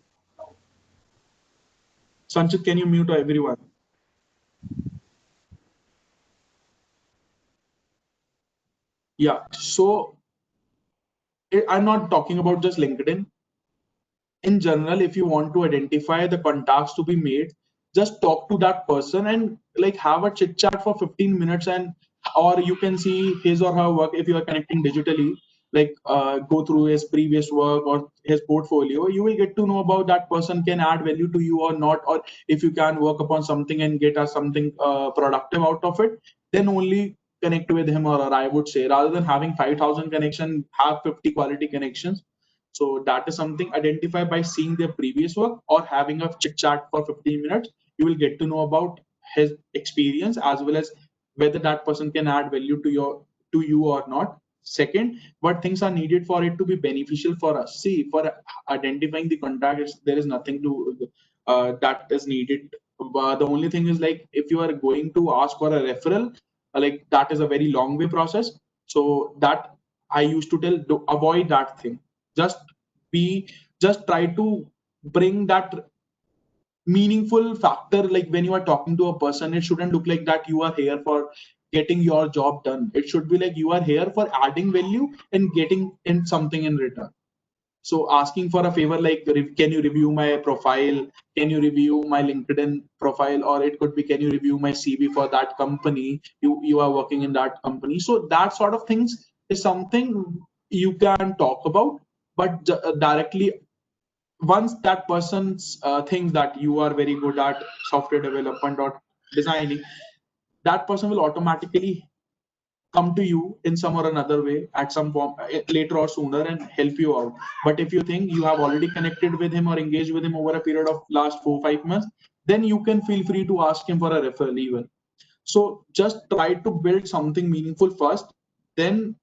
Sanchit, can you mute everyone? Yeah. So I'm not talking about just LinkedIn. In general, if you want to identify the contacts to be made, just talk to that person and like have a chit chat for 15 minutes, and or you can see his or her work if you are connecting digitally, like go through his previous work or his portfolio. You will get to know about that person can add value to you or not, or if you can work upon something and get us something productive out of it, then only connect with him or her. I would say, rather than having 5,000 connection, have 50 quality connections. So that is something, identify by seeing their previous work or having a chit chat for 15 minutes. You will get to know about his experience as well as whether that person can add value to you or not. Second, what things are needed for it to be beneficial for us. See, for identifying the contact, there is nothing to that is needed. The only thing is like if you are going to ask for a referral, like that is a very long way process. So that I used to tell, avoid that thing. Just be, just try to bring that meaningful factor. Like when you are talking to a person, it shouldn't look like that you are here for getting your job done. It should be like you are here for adding value and getting in something in return. So asking for a favor like, can you review my profile? Can you review my LinkedIn profile? Or it could be, can you review my CV for that company? You are working in that company. So that sort of things is something you can talk about, but directly once that person thinks that you are very good at software development or designing, that person will automatically come to you in some or another way at some form, later or sooner, and help you out. But if you think you have already connected with him or engaged with him over a period of last 4 5 months, then you can feel free to ask him for a referral even. So just try to build something meaningful first, then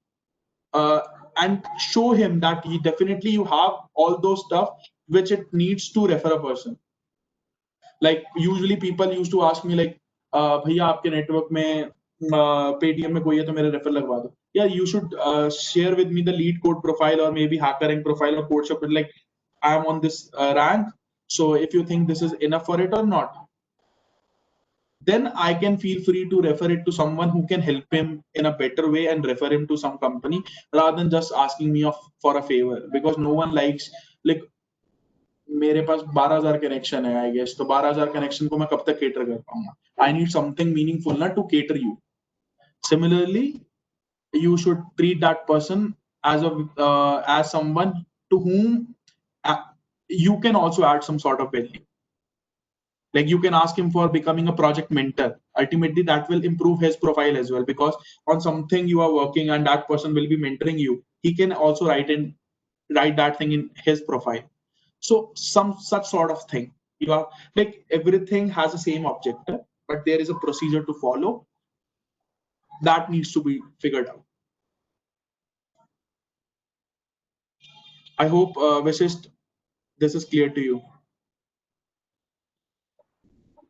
uh, and show him that he definitely you have all those stuff which it needs to refer a person. Like usually people used to ask me like, भैया आपके network में Paytm में कोई है तो मेरा refer लगवा दो. Yeah, you should share with me the lead code profile or maybe hacker rank profile or code shop, like I am on this rank. So if you think this is enough for it or not, then I can feel free to refer it to someone who can help him in a better way and refer him to some company rather than just asking me for a favor, because no one likes, like मेरे पास 12,000 connection है I guess, तो 12,000 connection को मैं कब तक cater कर पाऊंगा. I need something meaningful ना to cater you. Similarly, you should treat that person as someone to whom uh, you can also add some sort of value. Like you can ask him for becoming a project mentor. Ultimately, that will improve his profile as well, because on something you are working and that person will be mentoring you, he can also write that thing in his profile. So some such sort of thing. You are like, everything has the same objective, but there is a procedure to follow that needs to be figured out. I hope this is clear to you.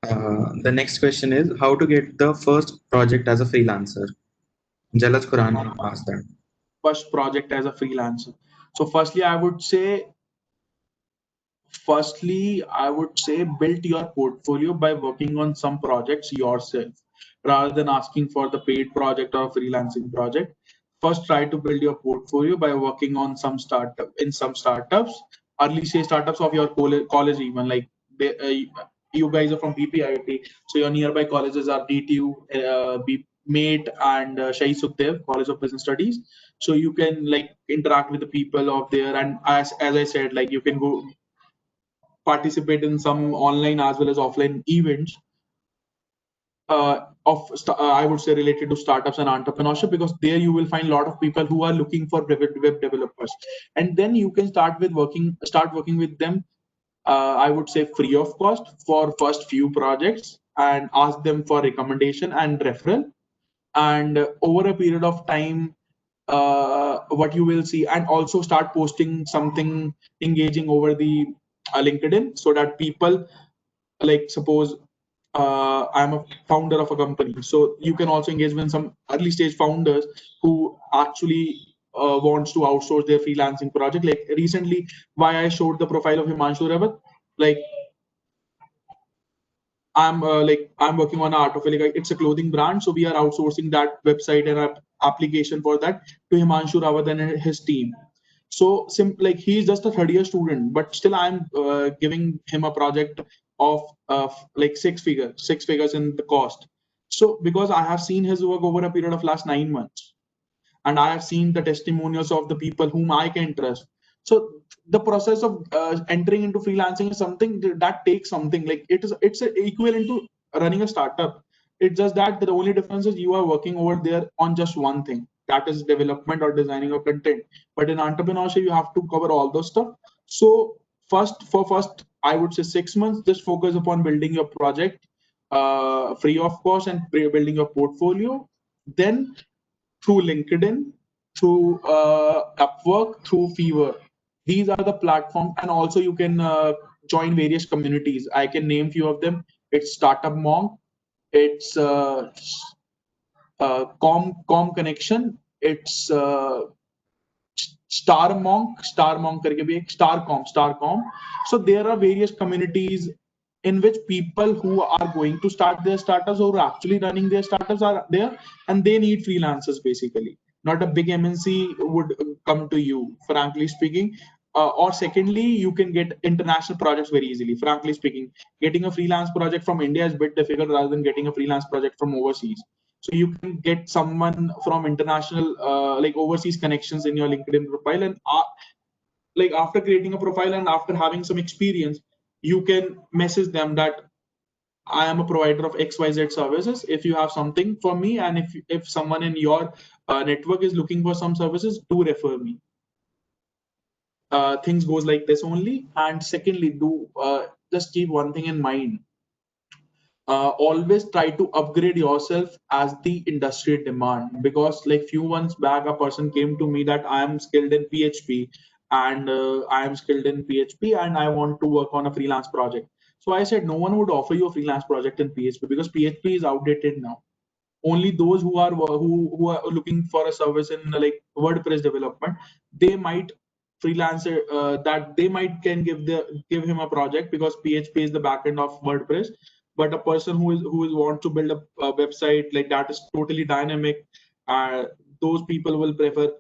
The next question is how to get the first project as a freelancer. Jalaj Quran asked that. First project as a freelancer. So firstly, I would say build your portfolio by working on some projects yourself rather than asking for the paid project or freelancing project. First, try to build your portfolio by working on some startups, early stage startups of your college even, like you guys are from BPIT, so your nearby colleges are DTU, MATE, and Shahi Sukhdev College of Business Studies. So you can like interact with the people of there, and as I said, like you can go participate in some online as well as offline events I would say related to startups and entrepreneurship, because there you will find a lot of people who are looking for web developers, and then you can start working with them. I would say free of cost for first few projects, and ask them for recommendation and referral. And over a period of time, what you will see, and also start posting something engaging over the LinkedIn, so that people, like suppose I'm a founder of a company, so you can also engage with some early stage founders who actually wants to outsource their freelancing project. Like recently, why I showed the profile of Himanshu Rawat, like I'm working on art of like it's a clothing brand, so we are outsourcing that website and application for that to Himanshu Rawat and his team. So like he's just a third year student, but still I'm giving him a project of like six figures in the cost. So because I have seen his work over a period of last 9 months, and I have seen the testimonials of the people whom I can trust. So the process of entering into freelancing is something that takes something, like it's equivalent to running a startup. It's just that the only difference is you are working over there on just one thing, that is development or designing of content. But in entrepreneurship, you have to cover all those stuff. So first, I would say 6 months, just focus upon building your project free of cost and building your portfolio. Then through LinkedIn, through Upwork, through Fiverr. These are the platforms, and also you can join various communities. I can name few of them. It's Startup Monk, it's Com Connection, it's Star Monk करके भी एक Starcom. So there are various communities in which people who are going to start their startups or actually running their startups are there, and they need freelancers basically. Not a big MNC would come to you, frankly speaking. Or secondly, you can get international projects very easily. Frankly speaking, getting a freelance project from India is a bit difficult rather than getting a freelance project from overseas. So you can get someone from international, like overseas connections in your LinkedIn profile, and like after creating a profile and after having some experience, you can message them that I am a provider of XYZ services. If you have something for me, and if someone in your network is looking for some services, do refer me. Things goes like this only. And secondly, do just keep one thing in mind. Always try to upgrade yourself as the industry demand, because like few months back a person came to me that I am skilled in PHP, and I want to work on a freelance project. So I said no one would offer you a freelance project in PHP, because PHP is outdated now. Only those who are looking for a service in like WordPress development, they might freelancer that they might can give him a project, because PHP is the backend of WordPress. But a person who is want to build a website like that is totally dynamic, uh, those people will prefer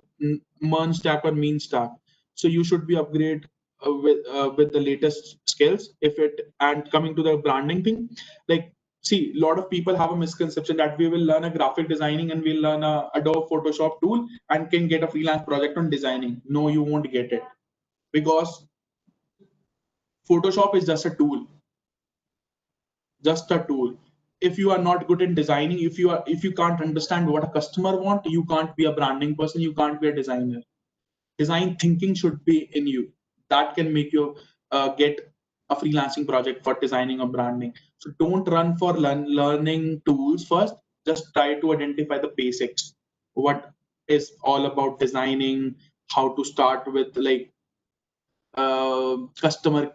Mern stack or mean stack. So you should be upgrade with the latest skills. If it and coming to the branding thing, like see, a lot of people have a misconception that we will learn a graphic designing and we'll learn a Adobe Photoshop tool and can get a freelance project on designing. No, you won't get it, because Photoshop is just a tool. If you are not good in designing, if you can't understand what a customer want, you can't be a branding person, you can't be a designer. Design thinking should be in you. That can make you get a freelancing project for designing or branding. So don't run for learning tools first. Just try to identify the basics. What is all about designing, how to start with like customer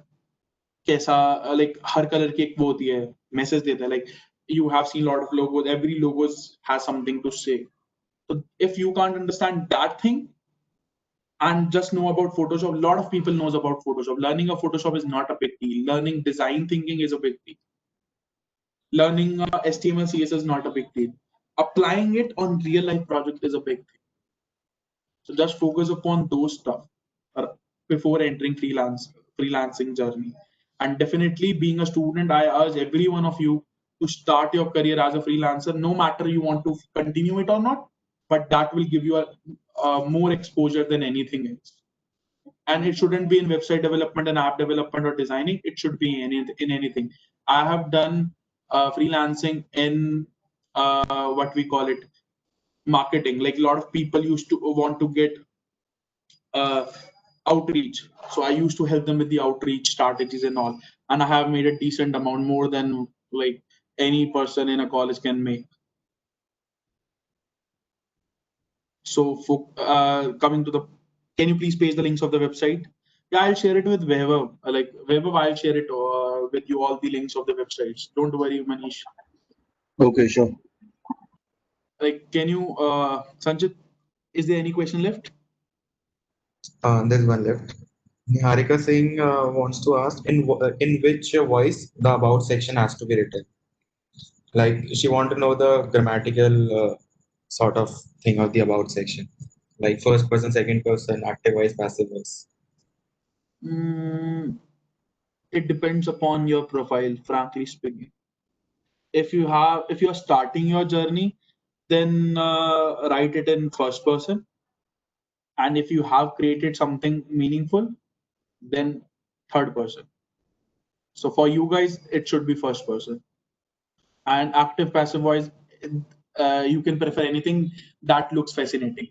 कैसा like हर colour की एक वो होती है message देता है like you have seen a lot of logos, every logos has something to say. So if you can't understand that thing and just know about Photoshop, a lot of people knows about Photoshop. Learning of Photoshop is not a big deal. Learning design thinking is a big deal. Learning HTML CSS is not a big deal. Applying it on real life project is a big thing. So just focus upon those stuff before entering freelancing journey. And definitely, being a student, I urge every one of you to start your career as a freelancer, no matter you want to continue it or not, but that will give you a more exposure than anything else. And it shouldn't be in website development and app development or designing. It should be in anything. I have done freelancing in what we call it, marketing. Like a lot of people used to want to get uh, outreach, so I used to help them with the outreach strategies and all, and I have made a decent amount, more than like any person in a college can make. So for coming to the, can you please paste the links of the website? Yeah, I'll share it with Weber. Like Weber, I'll share it with you, all the links of the websites. Don't worry, Manish. Okay, sure. Like, can you, Sanjit, is there any question left? There's one left. Niharika Singh wants to ask in which voice the about section has to be written. Like she want to know the grammatical sort of thing of the about section, like first person, second person, active voice, passive voice. Mm, it depends upon your profile, frankly speaking. If you're starting your journey, then write it in first person. And if you have created something meaningful, then third person. So for you guys, it should be first person. And active passive voice, you can prefer anything that looks fascinating.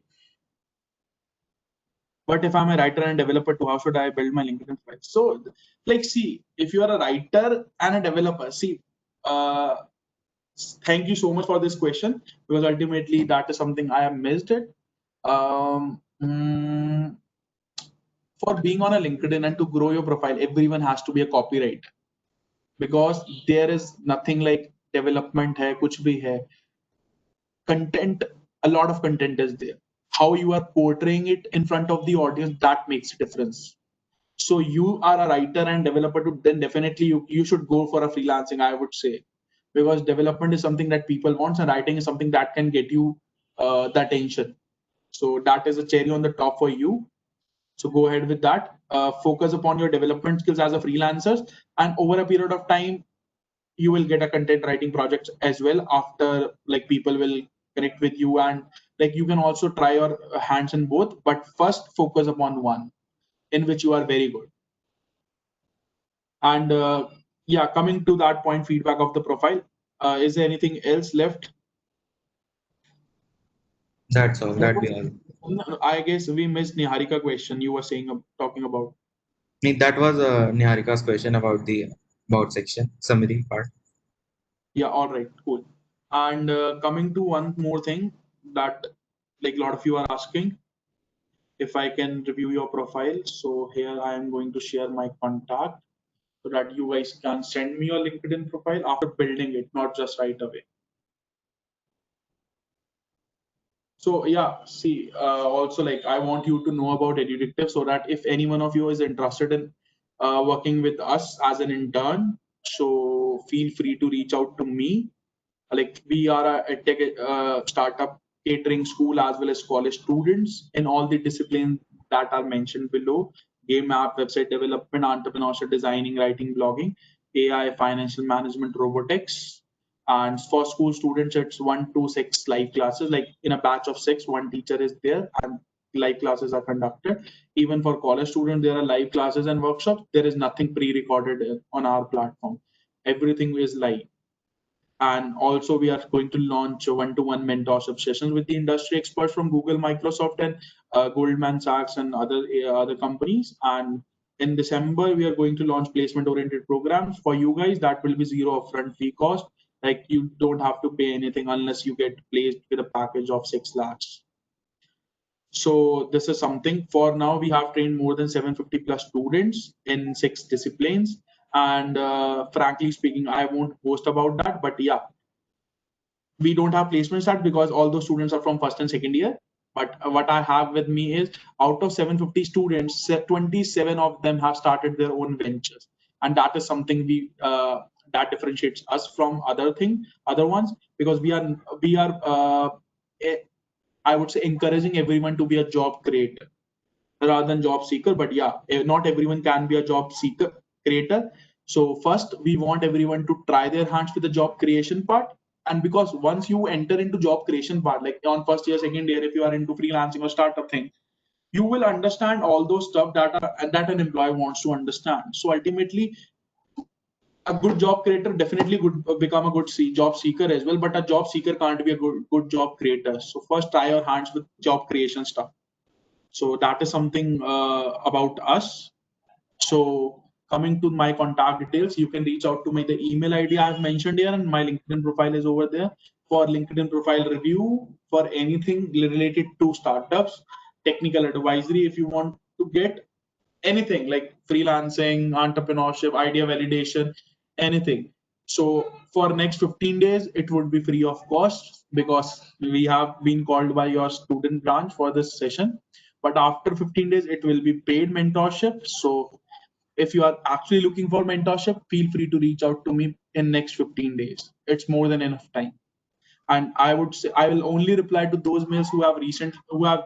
But if I'm a writer and developer too, how should I build my LinkedIn profile? So, like, see, if you are a writer and a developer, see, uh, thank you so much for this question, because ultimately that is something I have missed it. Um, mm, for being on a LinkedIn and to grow your profile, everyone has to be a copywriter, because there is nothing like development hai, kuch bhi hai. Content, a lot of content is there. How you are portraying it in front of the audience, that makes a difference. So you are a writer and developer too, then definitely you should go for a freelancing, I would say, because development is something that people want and writing is something that can get you the attention. So that is a cherry on the top for you. So go ahead with that. Focus upon your development skills as a freelancer, and over a period of time, you will get a content writing project as well. After, like, people will connect with you, and like you can also try your hands in both. But first, focus upon one in which you are very good. And yeah, coming to that point, feedback of the profile. Is there anything else left? That's all. That'd be all. I guess we missed Niharika question you were saying, talking about. That was Niharika's question about the about section summary part. Yeah, all right, cool. And coming to one more thing that, like, a lot of you are asking, if I can review your profile. So here I am going to share my contact so that you guys can send me your LinkedIn profile after building it, not just right away. So yeah, see, also, like, I want you to know about Edudictive, so that if any one of you is interested in working with us as an intern, so feel free to reach out to me. Like, we are a tech startup catering school as well as college students in all the disciplines that are mentioned below: game app, website development, entrepreneurship, designing, writing, blogging, AI, financial management, robotics. And for school students, it's 1 to 6 live classes. Like, in a batch of 6, one teacher is there and live classes are conducted. Even for college students, there are live classes and workshops. There is nothing pre-recorded on our platform. Everything is live. And also, we are going to launch one-to-one mentorship sessions with the industry experts from Google, Microsoft, and Goldman Sachs and other companies. And in December, we are going to launch placement-oriented programs for you guys. That will be zero upfront fee cost. Like, you don't have to pay anything unless you get placed with a package of 6 lakhs. So this is something. For now, we have trained more than 750 plus students in 6 disciplines. And frankly speaking, I won't boast about that, but yeah, we don't have placement start because all those students are from first and second year. But what I have with me is, out of 750 students, 27 of them have started their own ventures, and that is something that differentiates us from other ones, because we are eh, I would say, encouraging everyone to be a job creator rather than job seeker. But yeah, not everyone can be a job seeker creator. So first, we want everyone to try their hands with the job creation part. And because once you enter into job creation part, like on first year, second year, if you are into freelancing or startup thing, you will understand all those stuff that an employee wants to understand. So ultimately, a good job creator definitely could become a good job seeker as well, but a job seeker can't be a good job creator. So first, try your hands with job creation stuff. So that is something about us. So coming to my contact details, you can reach out to me. The email ID I have mentioned here, and my LinkedIn profile is over there for LinkedIn profile review, for anything related to startups, technical advisory. If you want to get anything like freelancing, entrepreneurship, idea validation, anything. So for next 15 days, it would be free of cost because we have been called by your student branch for this session. But after 15 days, it will be paid mentorship. So if you are actually looking for mentorship, feel free to reach out to me in next 15 days. It's more than enough time. And I would say I will only reply to those mails who have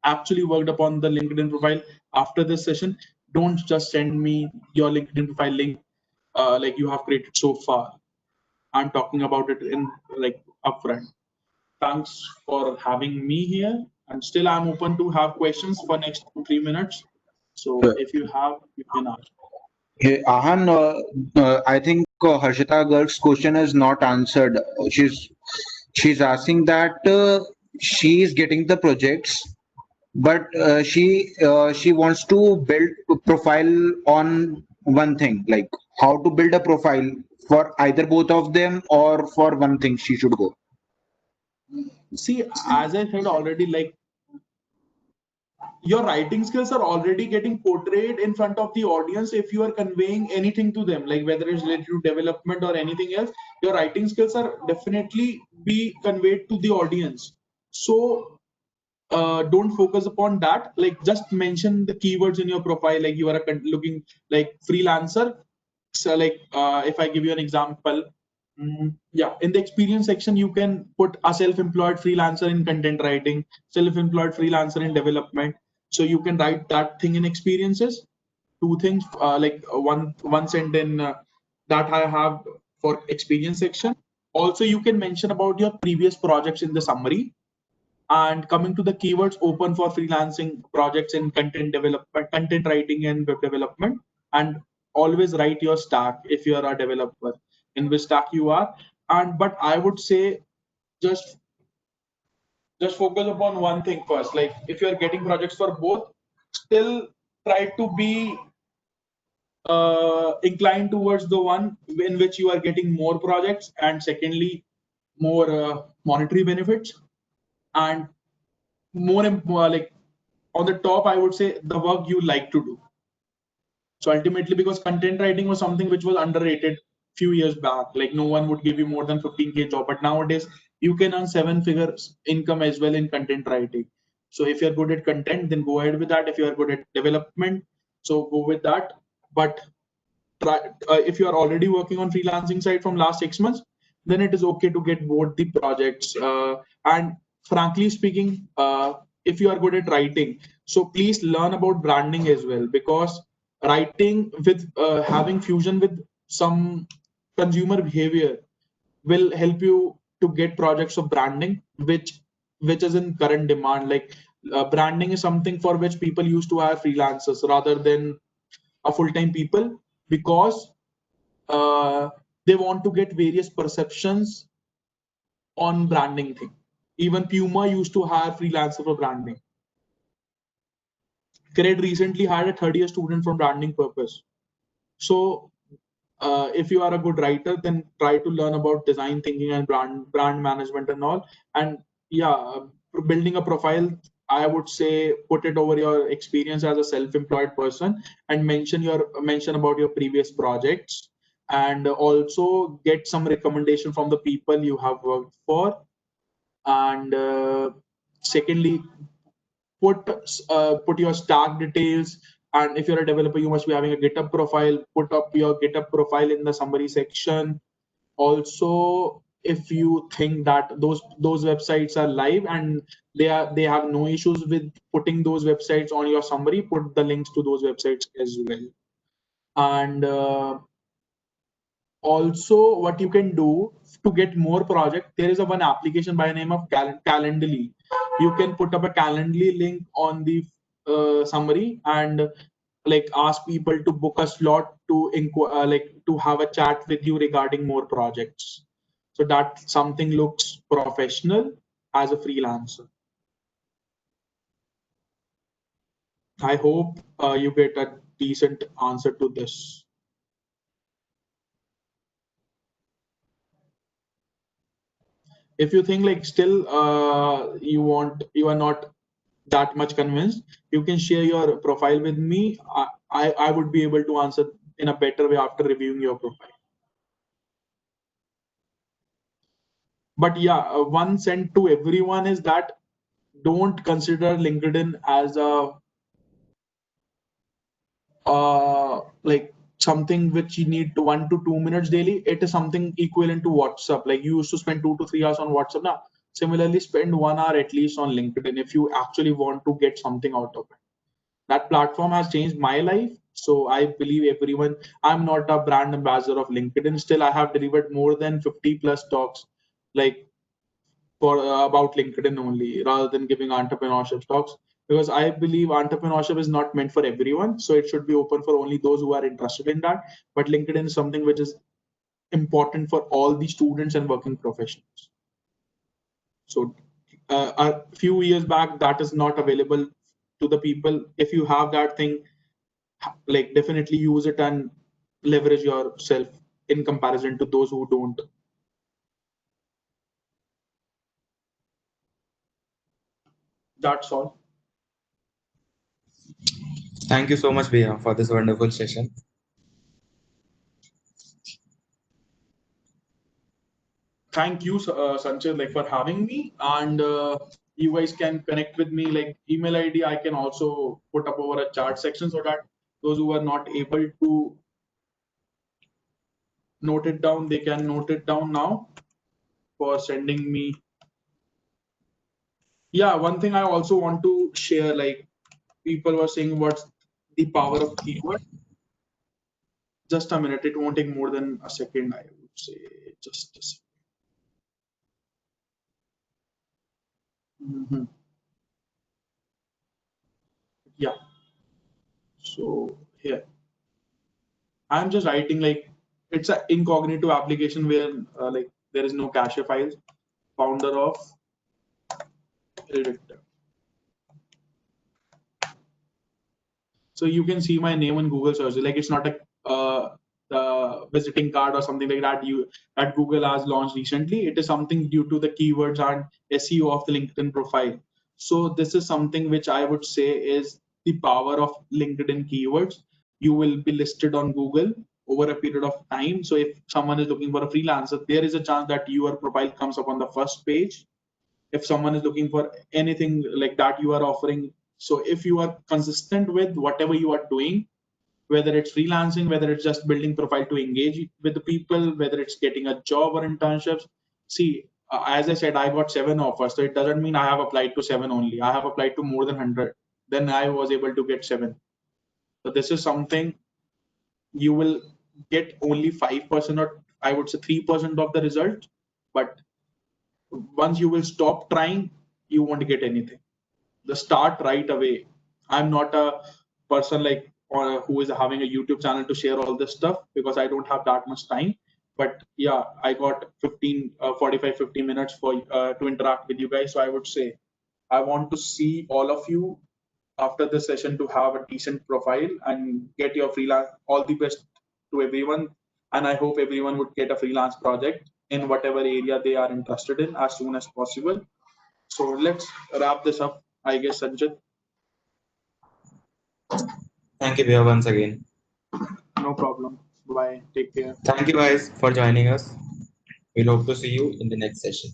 actually worked upon the LinkedIn profile after this session. Don't just send me your LinkedIn profile link like you have created so far. I'm talking about it in like upfront. Thanks for having me here. And still I'm open to have questions for next 2-3 minutes. So if you have, you can ask. Hey, Ahan, I think Harshita Garg's question is not answered. She's asking that she is getting the projects, but she wants to build a profile on one thing, like how to build a profile for either both of them or for one thing she should go. See, as I said already, like your writing skills are already getting portrayed in front of the audience if you are conveying anything to them, like whether it's related to development or anything else, your writing skills are definitely be conveyed to the audience. So don't focus upon that. Like just mention the keywords in your profile, like you are looking like freelancer. So like if I give you an example, yeah, in the experience section, you can put a self-employed freelancer in content writing, self-employed freelancer in development. So you can write that thing in experiences. Two things, one sentence that I have for experience section. Also, you can mention about your previous projects in the summary. And coming to the keywords, open for freelancing projects in content development, content writing and web development. And always write your stack if you are a developer, in which stack you are. And but I would say just focus upon one thing first. Like if you are getting projects for both, still try to be inclined towards the one in which you are getting more projects, and secondly, more monetary benefits, and like on the top, I would say the work you like to do. So ultimately, because content writing was something which was underrated few years back, like no one would give you more than 15K job, but nowadays you can earn 7 figures income as well in content writing. So if you're good at content, then go ahead with that. If you are good at development, so go with that. But try, if you are already working on freelancing side from last 6 months, then it is okay to get both the projects. And frankly speaking, if you are good at writing, so please learn about branding as well, because writing with having fusion with some consumer behavior will help you to get projects of branding, which is in current demand. Like branding is something for which people used to hire freelancers rather than a full-time people, because they want to get various perceptions on branding thing. Even Puma used to hire freelancer for branding. Cred recently hired a third-year student for branding purpose. So if you are a good writer, then try to learn about design thinking and brand management and all. And yeah, building a profile, I would say put it over your experience as a self-employed person, and mention about your previous projects, and also get some recommendation from the people you have worked for. And secondly, put your stack details. And if you're a developer, you must be having a GitHub profile. Put up your GitHub profile in the summary section. Also, if you think that those websites are live and they have no issues with putting those websites on your summary, put the links to those websites as well. And also, what you can do to get more project, there is a one application by the name of Calendly. You can put up a Calendly link on the summary and like ask people to book a slot to like to have a chat with you regarding more projects. So that something looks professional as a freelancer. I hope you get a decent answer to this. If you think like still you are not that much convinced, you can share your profile with me. I would be able to answer in a better way after reviewing your profile. But yeah, one sent to everyone is that don't consider LinkedIn as a like something which you need to 1 to 2 minutes daily. It is something equivalent to WhatsApp. Like you used to spend 2 to 3 hours on WhatsApp. Now, similarly, spend 1 hour at least on LinkedIn if you actually want to get something out of it. That platform has changed my life. So I believe everyone, I'm not a brand ambassador of LinkedIn. Still, I have delivered more than 50 plus talks like for about LinkedIn only rather than giving entrepreneurship talks, because I believe entrepreneurship is not meant for everyone. So it should be open for only those who are interested in that. But LinkedIn is something which is important for all the students and working professionals. So a few years back, that is not available to the people. If you have that thing, like definitely use it and leverage yourself in comparison to those who don't. That's all. Thank you so much, Bia, for this wonderful session. Thank you, Sanchit, like for having me. And you guys can connect with me, like email ID. I can also put up over a chat section so that those who are not able to note it down, they can note it down now for sending me. Yeah, one thing I also want to share, like people were saying, what's the power of keyword? Just a minute, it won't take more than a second, I would say. Just a second. Yeah. So here, I'm just writing like it's an incognito application where like there is no cache files. Founder of Edudictive. So you can see my name on Google search. Like it's not a visiting card or something like that. That Google has launched recently. It is something due to the keywords and SEO of the LinkedIn profile. So this is something which I would say is the power of LinkedIn keywords. You will be listed on Google over a period of time. So if someone is looking for a freelancer, there is a chance that your profile comes up on the first page. If someone is looking for anything like that you are offering, so if you are consistent with whatever you are doing, whether it's freelancing, whether it's just building profile to engage with the people, whether it's getting a job or internships. See, as I said, I got 7 offers, so it doesn't mean I have applied to 7 only. I have applied to more than 100. Then I was able to get 7. So this is something you will get only 5% or I would say 3% of the result. But once you will stop trying, you won't get anything. The start right away. I'm not a person like who is having a YouTube channel to share all this stuff because I don't have that much time. But yeah, I got 45, 50 minutes for to interact with you guys. So I would say I want to see all of you after this session to have a decent profile and get your freelance. All the best to everyone. And I hope everyone would get a freelance project in whatever area they are interested in as soon as possible. So let's wrap this up, I guess, Sanjit. Thank you, Bia, once again. No problem. Bye. Take care. Thank you guys for joining us. We'll hope to see you in the next session.